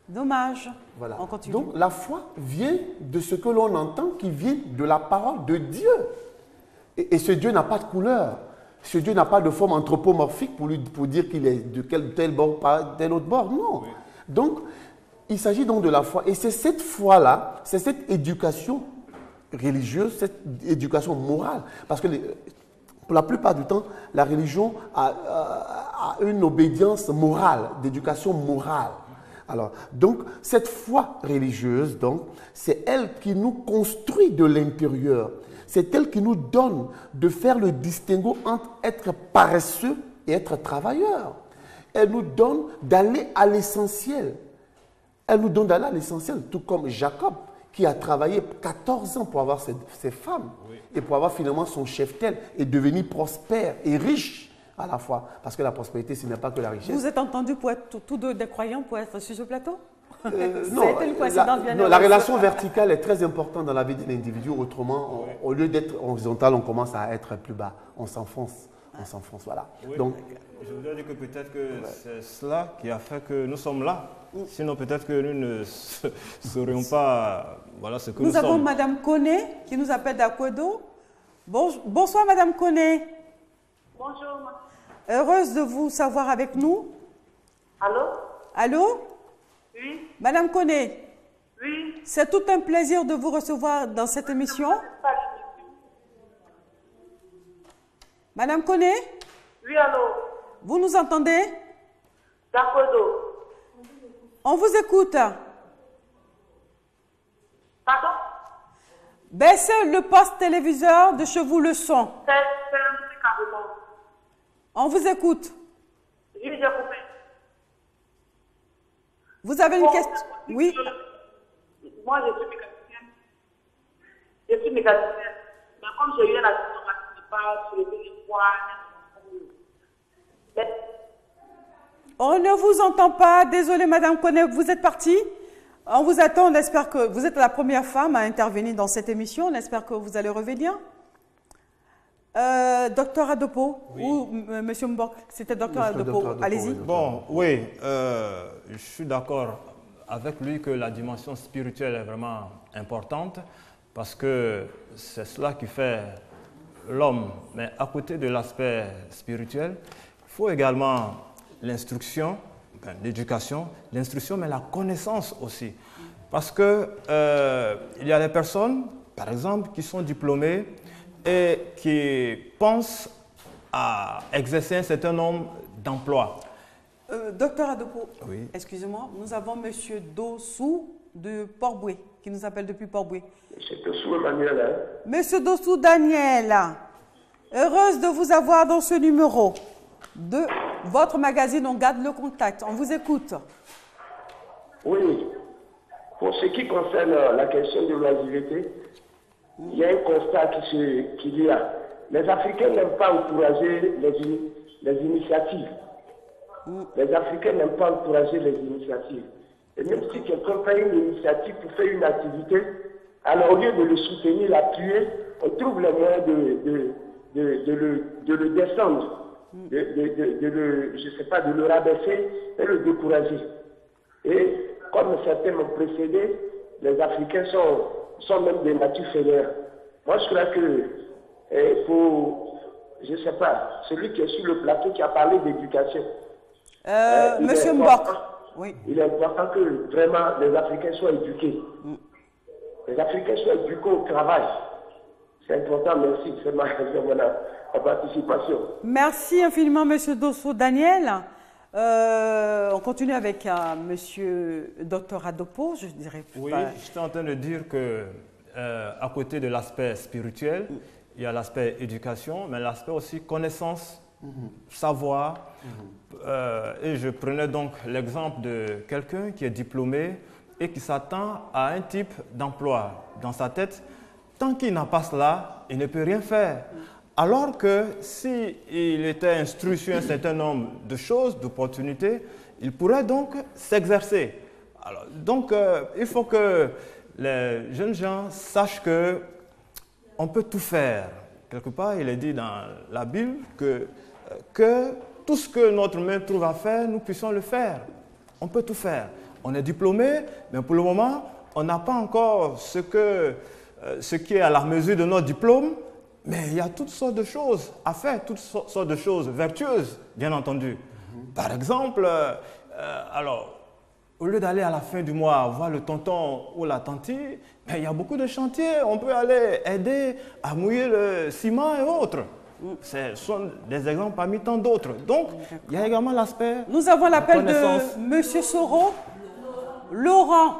Dommage. Voilà. On continue. Donc, la foi vient de ce que l'on entend, qui vient de la parole de Dieu. Et ce Dieu n'a pas de couleur. Ce Dieu n'a pas de forme anthropomorphique pour dire qu'il est de tel bord, pas tel autre bord. Non. Donc, il s'agit donc de la foi. Et c'est cette foi-là, c'est cette éducation religieuse, cette éducation morale. Parce que pour la plupart du temps, la religion a une obédience morale, d'éducation morale. Alors, donc, cette foi religieuse, donc, c'est elle qui nous construit de l'intérieur. C'est elle qui nous donne de faire le distinguo entre être paresseux et être travailleur. Elle nous donne d'aller à l'essentiel. Elle nous donne d'aller à l'essentiel, tout comme Jacob, qui a travaillé 14 ans pour avoir ses femmes, et pour avoir finalement son cheptel et devenir prospère et riche à la fois. Parce que la prospérité, ce n'est pas que la richesse. Vous êtes entendus pour être tous deux des croyants pour être sur ce plateau? Non, une coïncidence bien la relation verticale est très importante dans la vie de l'individu. Autrement, au lieu d'être horizontal, on commence à être plus bas. On s'enfonce. On s'enfonce, voilà. Oui, donc, je voudrais dire que peut-être que c'est cela qui a fait que nous sommes là. Sinon, peut-être que nous ne serions pas voilà, ce que nous sommes. Nous avons Mme Koné qui nous appelle d'Akwedo. Bonsoir Mme Koné. Bonjour. Heureuse de vous savoir avec nous. Allô? Allô? Oui. Madame Koné. Oui. C'est tout un plaisir de vous recevoir dans cette émission. Madame Koné? Oui, allô? Vous nous entendez? D'Akwedo. On vous écoute. Pardon? Baissez le poste téléviseur de chez vous le son. C'est un truc carrément. On vous écoute. Oui, j'ai coupé. Vous avez une question? Oui. Moi, je suis mécanicienne. Je suis mécanicienne. Mais comme j'ai eu un accident, je ne peux pas soulever les poids. On ne vous entend pas. Désolée, Madame Koné, vous êtes partie. On vous attend. On espère que vous êtes la première femme à intervenir dans cette émission. On espère que vous allez revenir. Docteur Adopo, oui. Ou Monsieur Mbok, c'était Docteur Adopo. Allez-y. Bon, oui, je suis d'accord avec lui que la dimension spirituelle est vraiment importante. parce que c'est cela qui fait l'homme. Mais à côté de l'aspect spirituel, il faut également l'instruction, l'éducation, l'instruction, mais la connaissance aussi. Parce que il y a des personnes, par exemple, qui sont diplômées et qui pensent à exercer un certain nombre d'emplois. Docteur Adopo, oui. Excusez-moi, nous avons M. Dossou de Port-Boué, qui nous appelle depuis Port-Boué. M. Dossou Emmanuel. Monsieur Dossou Daniel, heureuse de vous avoir dans ce numéro de votre magazine On garde le contact. On vous écoute. Oui. Pour ce qui concerne la question de l'oisiveté, il y a un constat qu'il y a. Les Africains n'aiment pas encourager les initiatives. Les Africains n'aiment pas encourager les initiatives. Et même si quelqu'un fait une initiative pour faire une activité, alors au lieu de le soutenir, l'appuyer, on trouve les moyens de le descendre, de le rabaisser et le décourager. Et comme certains m'ont précédé, les Africains sont même des natures fainéants. Moi, je crois que je ne sais pas, celui qui est sur le plateau qui a parlé d'éducation. Monsieur Mbok. Oui. Il est important que vraiment les Africains soient éduqués. Les Africains soient éduqués au travail. C'est important, merci. C'est ma participation. Merci infiniment, Monsieur Dossou Daniel. On continue avec Monsieur Dr Adopo, je dirais. Oui, j'étais en train de dire que à côté de l'aspect spirituel, il y a l'aspect éducation, mais l'aspect aussi connaissance, savoir. Et je prenais donc l'exemple de quelqu'un qui est diplômé et qui s'attend à un type d'emploi dans sa tête. Tant qu'il n'a pas cela, il ne peut rien faire. Alors que s'il était instruit sur un certain nombre de choses, d'opportunités, il pourrait donc s'exercer. Donc, il faut que les jeunes gens sachent qu'on peut tout faire. Quelque part, il est dit dans la Bible que tout ce que notre main trouve à faire, nous puissions le faire. On peut tout faire. On est diplômé, mais pour le moment, on n'a pas encore ce qui est à la mesure de notre diplôme. Mais il y a toutes sortes de choses à faire, toutes sortes de choses vertueuses, bien entendu. Par exemple, au lieu d'aller à la fin du mois voir le tonton ou la tantine, il y a beaucoup de chantiers. On peut aller aider à mouiller le ciment et autres. Ce sont des exemples parmi tant d'autres. Donc, il y a également l'aspect. Nous avons l'appel de M. Soro, Laurent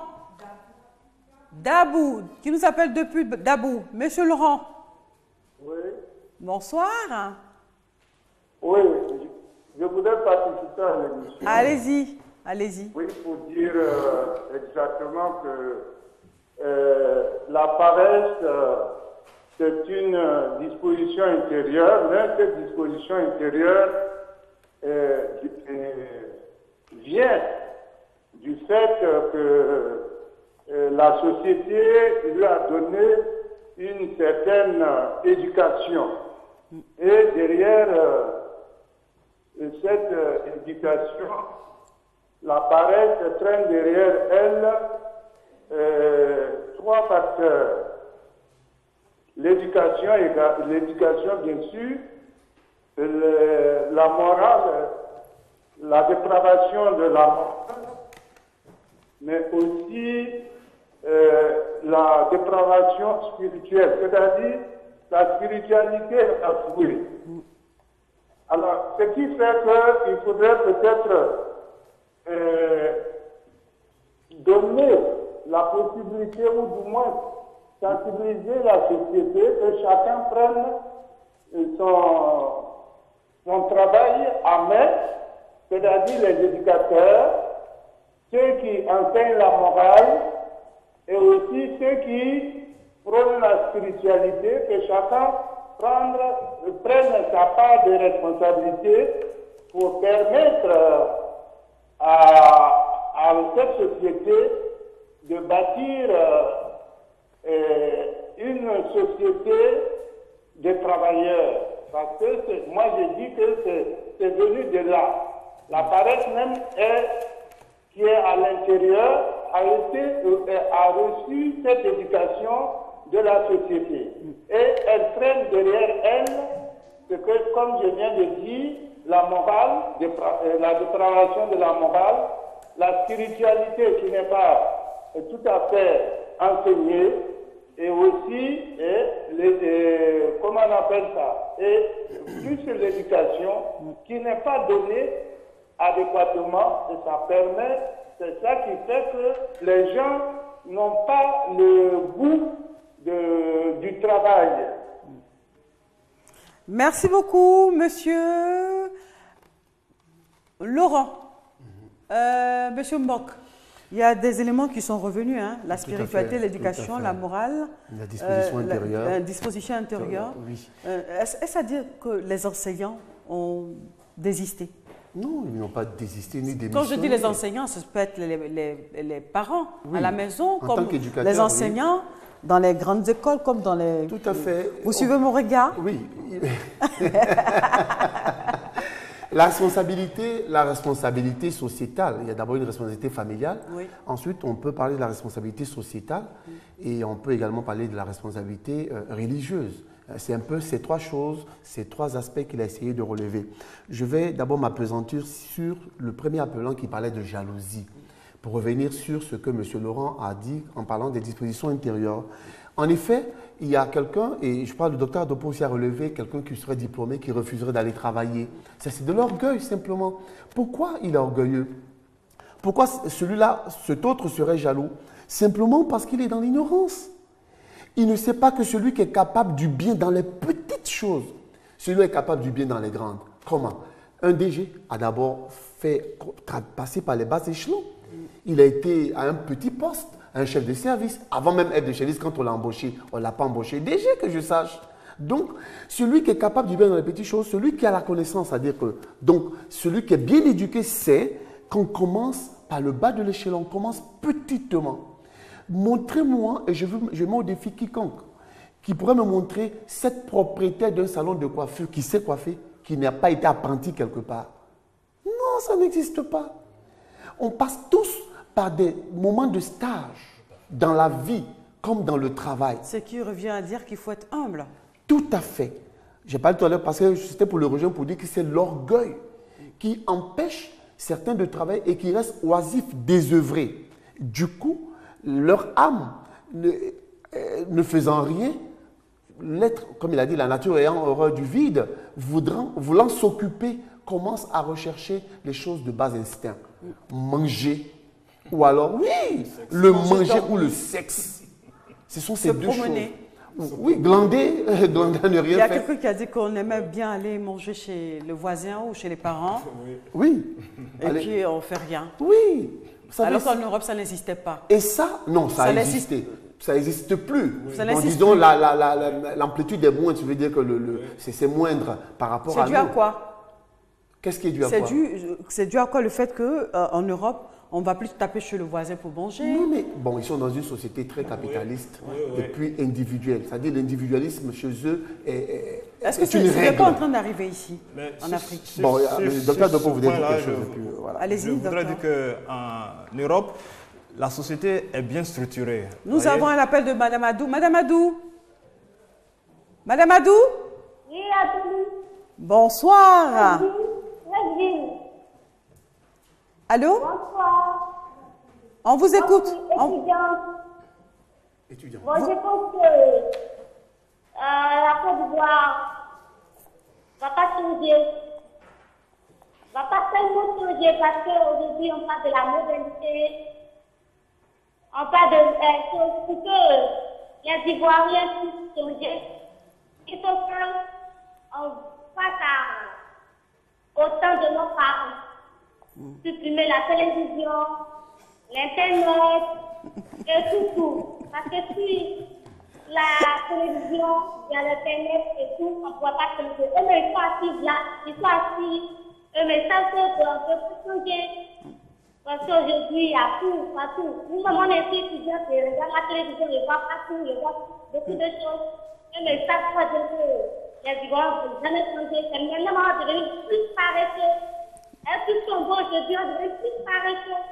Dabou, qui nous appelle depuis Dabou. Monsieur Laurent. Oui. Bonsoir. Oui, je voudrais participer à l'émission. Allez-y, allez-y. Oui, pour dire exactement que la paresse, c'est une disposition intérieure, mais cette disposition intérieure vient du fait que la société lui a donné une certaine éducation. Et derrière cette éducation, la paresse traîne derrière elle trois facteurs. L'éducation bien sûr, la morale, la dépravation de la morale, mais aussi la dépravation spirituelle, c'est-à-dire la spiritualité avouée. Alors, ce qui fait qu'il faudrait peut-être donner la possibilité, ou du moins sensibiliser la société, que chacun prenne son travail à main, c'est-à-dire les éducateurs, ceux qui enseignent la morale, et aussi ceux qui prônent la spiritualité, que chacun prenne sa part de responsabilité pour permettre à cette société de bâtir une société de travailleurs. Parce que moi je dis que c'est venu de là. La paresse même qui est à l'intérieur a reçu cette éducation de la société. Et elles prennent derrière elles ce que, comme je viens de dire, la morale, la dépravation de la morale, la spiritualité qui n'est pas tout à fait enseignée, et aussi, comment on appelle ça, et plus l'éducation qui n'est pas donnée adéquatement, et ça permet, c'est ça qui fait que les gens n'ont pas le goût du travail. Merci beaucoup, monsieur Laurent. Monsieur Mbok, il y a des éléments qui sont revenus, hein, la spiritualité, l'éducation, la morale, la disposition intérieure. La disposition intérieure. Oui. Est-ce à dire que les enseignants ont désisté? Non, ils n'ont pas désisté ni démissionné. Quand je dis les enseignants, ça peut être les parents à la maison, en comme les enseignants, dans les grandes écoles, comme dans les... Tout à fait. Vous suivez mon regard? Oui. La responsabilité sociétale, il y a d'abord une responsabilité familiale. Oui. Ensuite, on peut parler de la responsabilité sociétale et on peut également parler de la responsabilité religieuse. C'est un peu ces trois choses, ces trois aspects qu'il a essayé de relever. Je vais d'abord m'appesantir sur le premier appelant qui parlait de jalousie, pour revenir sur ce que M. Laurent a dit en parlant des dispositions intérieures. En effet, il y a quelqu'un, et je parle du docteur Adopo aussi a relevé, quelqu'un qui serait diplômé, qui refuserait d'aller travailler. C'est de l'orgueil simplement. Pourquoi il est orgueilleux? Pourquoi celui-là, cet autre serait jaloux? Simplement parce qu'il est dans l'ignorance. Il ne sait pas que celui qui est capable du bien dans les petites choses, celui-là est capable du bien dans les grandes. Comment? Un DG a d'abord fait passer par les bas échelons. Il a été à un petit poste, un chef de service. Avant même d'être de service, quand on l'a embauché, on ne l'a pas embauché DG, que je sache. Donc, celui qui est capable du bien dans les petites choses, celui qui a la connaissance, c'est-à-dire que, donc, celui qui est bien éduqué sait qu'on commence par le bas de l'échelon, on commence petitement. Montrez-moi, et je mets au défi quiconque, qui pourrait me montrer cette propriétaire d'un salon de coiffure qui sait coiffer, qui n'a pas été apprenti quelque part. Non, ça n'existe pas. On passe tous par des moments de stage dans la vie comme dans le travail. Ce qui revient à dire qu'il faut être humble. Tout à fait. Je n'ai pas dit tout à l'heure parce que c'était pour le rejoindre pour dire que c'est l'orgueil qui empêche certains de travailler et qui restent oisifs, désœuvrés. Du coup, leur âme ne faisant rien, l'être, comme il a dit, la nature ayant horreur du vide, voulant s'occuper, commence à rechercher les choses de bas instinct. Manger, ou alors, oui, le manger ou le sexe. Ce sont ces deux choses. Oui, glander à ne rien faire. Il y a quelqu'un qui a dit qu'on aimait bien aller manger chez le voisin ou chez les parents. Oui. Et puis on ne fait rien. Oui. Alors qu'en Europe, ça n'existait pas. Et ça, non, ça existait. Ça n'existe plus. Ça bon, disons, l'amplitude est moindre, tu veux dire que c'est moindre par rapport à nous. C'est dû à quoi? Qu'est-ce qui est dû à quoi? C'est dû à quoi le fait qu'en Europe, on ne va plus taper chez le voisin pour manger? Non, mais bon, ils sont dans une société très capitaliste et puis individuelle. C'est-à-dire l'individualisme chez eux est Est-ce que ce n'est pas en train d'arriver ici, en Afrique? Bon, le docteur Dopo vous dire quelque chose. Voilà. Allez-y, je voudrais dire qu'en Europe, la société est bien structurée. Nous avons un appel de Madame Adou. Madame Adou? Madame Adou? Oui, Adou. Bonsoir. Oui. Allô? Bonsoir. On vous écoute. Étudiant. Bon, je pense que la Côte d'Ivoire va pas changer. Va pas tellement changer parce qu'aujourd'hui, on parle de la modernité. On parle de choses pour que les Ivoiriens puissent changer. Il faut qu'on fasse au temps de nos parents. Supprimer la télévision, l'Internet et tout. Parce que si la télévision, il y a l'Internet et tout, on ne voit pas changer. Eux, mais ils sont assis là, ils sont assis. Eux, mais ça, on peut changer. Parce qu'aujourd'hui, il y a tout, partout. Nous-mêmes, on est étudiants, on regarde la télévision, on voit partout, on voit beaucoup de choses. Eux, mais chaque fois que les Ivoiriens ne vont jamais changer, c'est maintenant devenir plus paresseux. Elles tous sont beaux aujourd'hui, on devrait plus paresseux.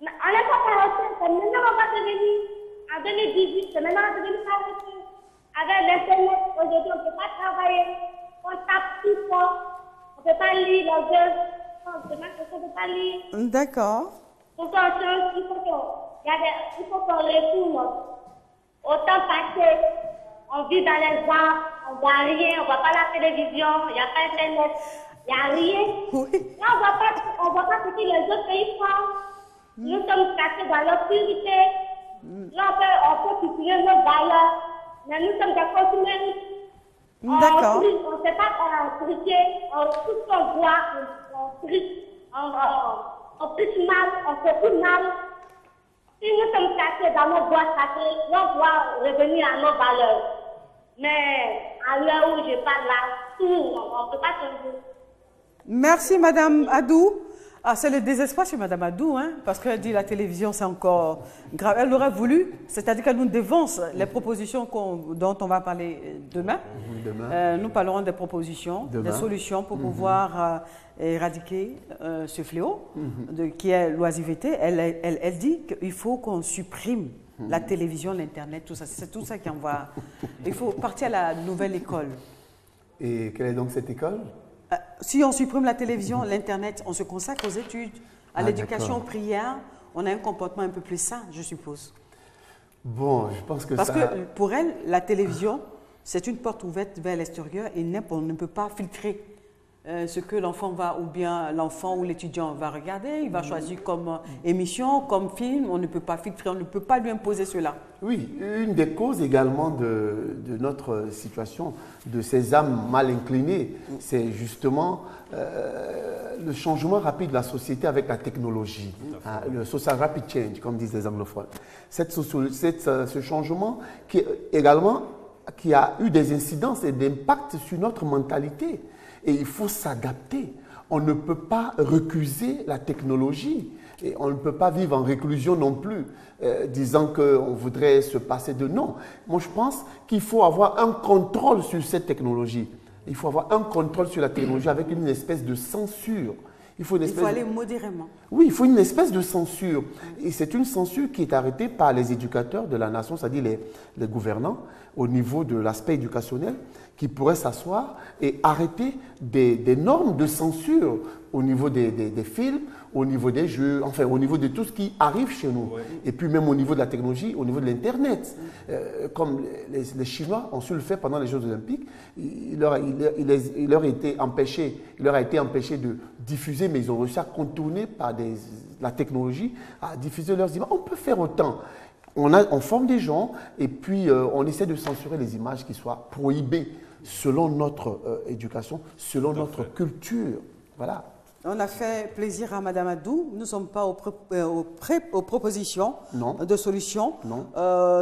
On n'est pas paresseux, c'est maintenant on va devenir, en 2018, c'est maintenant on va devenir Avec l'Internet, aujourd'hui, on ne peut pas travailler. On tape tout fort. On ne peut pas lire les œuvres. On ne peut pas lire. D'accord. Pourtant, il faut qu'on retourne au temps passé. On vit dans les arbres, on ne voit rien, on ne voit pas la télévision, il n'y a pas Internet, il n'y a rien. Oui. Là, on ne voit pas ce que les autres pays font. Nous sommes cachés dans l'obscurité. Là, on peut cultiver nos valeurs, mais nous sommes des consommateurs. D'accord. On ne sait pas tricher, tout ce qu'on voit, on triche, on triche mal, on fait tout mal. Si nous sommes cachés dans nos boîtes sacrées, on doit revenir à nos valeurs. Mais à l'heure où je parle là, tout, on ne peut pas changer. Merci, Madame Adou. Ah, c'est le désespoir chez Madame Adou, hein, parce qu'elle dit la télévision, c'est encore grave. Elle aurait voulu, c'est-à-dire qu'elle nous dévance les propositions dont on va parler demain. Demain. Nous parlerons des propositions, des solutions pour pouvoir éradiquer ce fléau qui est l'oisiveté. Elle dit qu'il faut qu'on supprime la télévision, l'Internet, tout ça. C'est tout ça qui envoie. Il faut partir à la nouvelle école. Et quelle est donc cette école? Si on supprime la télévision, l'Internet, on se consacre aux études, à l'éducation, aux prières, on a un comportement un peu plus sain, je suppose. Bon, je pense que Parce que pour elle, la télévision, c'est une porte ouverte vers l'extérieur et on ne peut pas filtrer ce que l'enfant va, ou bien l'enfant ou l'étudiant va regarder, il va choisir comme émission, comme film, on ne peut pas filtrer, on ne peut pas lui imposer cela. Oui, une des causes également de notre situation, de ces âmes mal inclinées, c'est justement le changement rapide de la société avec la technologie, le social rapid change, comme disent les anglophones. Ce changement qui a eu des incidences et d'impact sur notre mentalité. Et il faut s'adapter. On ne peut pas recuser la technologie. Et on ne peut pas vivre en réclusion non plus, disant qu'on voudrait se passer de non. Moi, je pense qu'il faut avoir un contrôle sur cette technologie. Il faut avoir un contrôle sur la technologie avec une espèce de censure. Il faut aller modérément. Oui, il faut une espèce de censure. Et c'est une censure qui est arrêtée par les éducateurs de la nation, c'est-à-dire les gouvernants, au niveau de l'aspect éducationnel, qui pourraient s'asseoir et arrêter des normes de censure au niveau des films, au niveau des jeux, enfin au niveau de tout ce qui arrive chez nous. Oui. Et puis même au niveau de la technologie, au niveau de l'Internet. Comme les Chinois ont su le faire pendant les Jeux Olympiques, il leur a été empêché de diffuser, mais ils ont réussi à contourner par la technologie, à diffuser leurs images. On peut faire autant. On forme des gens et puis on essaie de censurer les images qui soient prohibées selon notre éducation, selon notre culture. Voilà. On a fait plaisir à Madame Adou. Nous ne sommes pas aux propositions de solutions.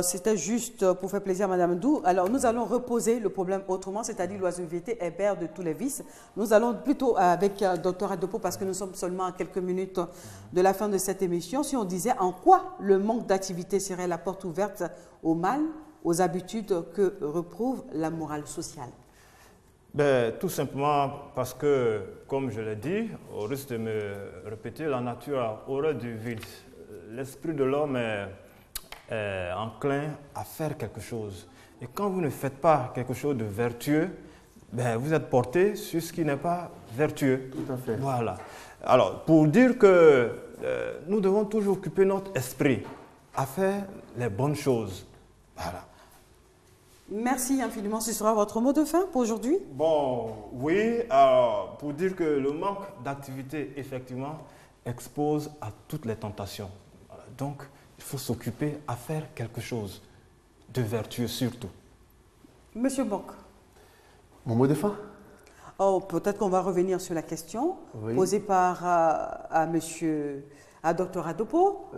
C'était juste pour faire plaisir à Madame Adou. Alors, nous allons reposer le problème autrement, c'est-à-dire l'oisiveté est père de tous les vices. Nous allons plutôt avec Dr Adopo, parce que nous sommes seulement à quelques minutes de la fin de cette émission. Si on disait en quoi le manque d'activité serait la porte ouverte au mal, aux habitudes que reprouve la morale sociale. Ben, tout simplement parce que, comme je l'ai dit, au risque de me répéter, la nature a horreur du vide. L'esprit de l'homme est enclin à faire quelque chose. Et quand vous ne faites pas quelque chose de vertueux, ben, vous êtes porté sur ce qui n'est pas vertueux. Tout à fait. Voilà. Alors, pour dire que nous devons toujours occuper notre esprit à faire les bonnes choses. Voilà. Merci infiniment. Ce sera votre mot de fin pour aujourd'hui? Bon, oui. Alors, pour dire que le manque d'activité, effectivement, expose à toutes les tentations. Donc, il faut s'occuper à faire quelque chose de vertueux surtout. Monsieur Bock. Mon mot de fin? Oh, peut-être qu'on va revenir sur la question posée par à Dr Adopo.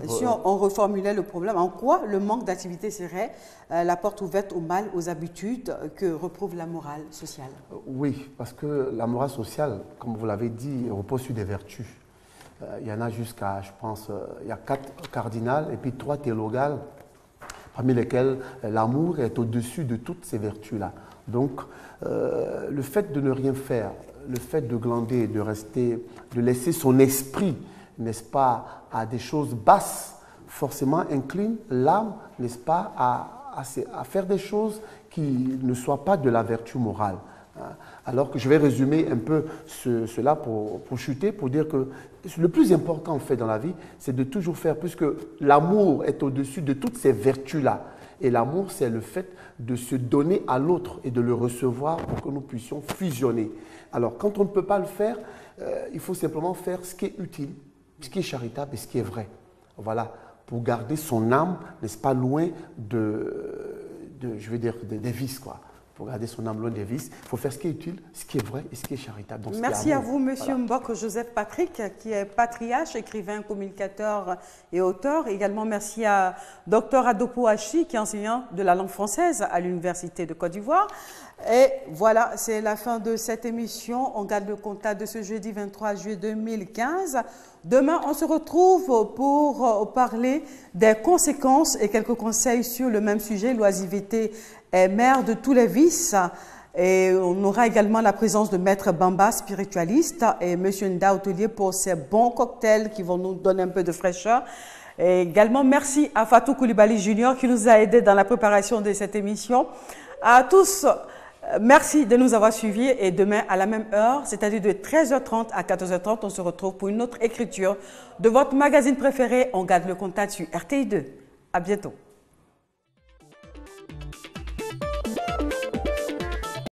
Si on reformulait le problème, en quoi le manque d'activité serait la porte ouverte au mal, aux habitudes que reprouve la morale sociale? Oui, parce que la morale sociale, comme vous l'avez dit, repose sur des vertus. Il y en a jusqu'à, je pense, il y a 4 cardinales et puis 3 théologales, parmi lesquelles l'amour est au-dessus de toutes ces vertus-là. Donc, le fait de ne rien faire, le fait de glander, de laisser son esprit, n'est-ce pas, à des choses basses, forcément incline l'âme, n'est-ce pas, à faire des choses qui ne soient pas de la vertu morale. Alors que je vais résumer un peu cela pour chuter, pour dire que le plus important en fait dans la vie, c'est de toujours faire, puisque l'amour est au-dessus de toutes ces vertus-là. Et l'amour, c'est le fait de se donner à l'autre et de le recevoir pour que nous puissions fusionner. Alors, quand on ne peut pas le faire, il faut simplement faire ce qui est utile, ce qui est charitable et ce qui est vrai. Voilà, pour garder son âme, n'est-ce pas, loin je vais dire, des vices, quoi. Pour garder son âme loin des vices, il faut faire ce qui est utile, ce qui est vrai et ce qui est charitable. Donc, merci à vous, Monsieur Mbok Joseph Patrick, qui est patriarche, écrivain, communicateur et auteur. Également, merci à Dr Adopo Hachi, qui est enseignant de la langue française à l'Université de Côte d'Ivoire. Et voilà, c'est la fin de cette émission. On garde le contact de ce jeudi 23 juillet 2015. Demain, on se retrouve pour parler des conséquences et quelques conseils sur le même sujet, l'oisiveté est mère de tous les vices. Et on aura également la présence de Maître Bamba, spiritualiste, et Monsieur Nda Hôtelier pour ces bons cocktails qui vont nous donner un peu de fraîcheur. Et également, merci à Fatou Koulibaly Junior qui nous a aidés dans la préparation de cette émission. À tous, merci de nous avoir suivis et demain à la même heure, c'est-à-dire de 13h30 à 14h30, on se retrouve pour une autre écriture de votre magazine préféré. On garde le contact sur RTI2. À bientôt.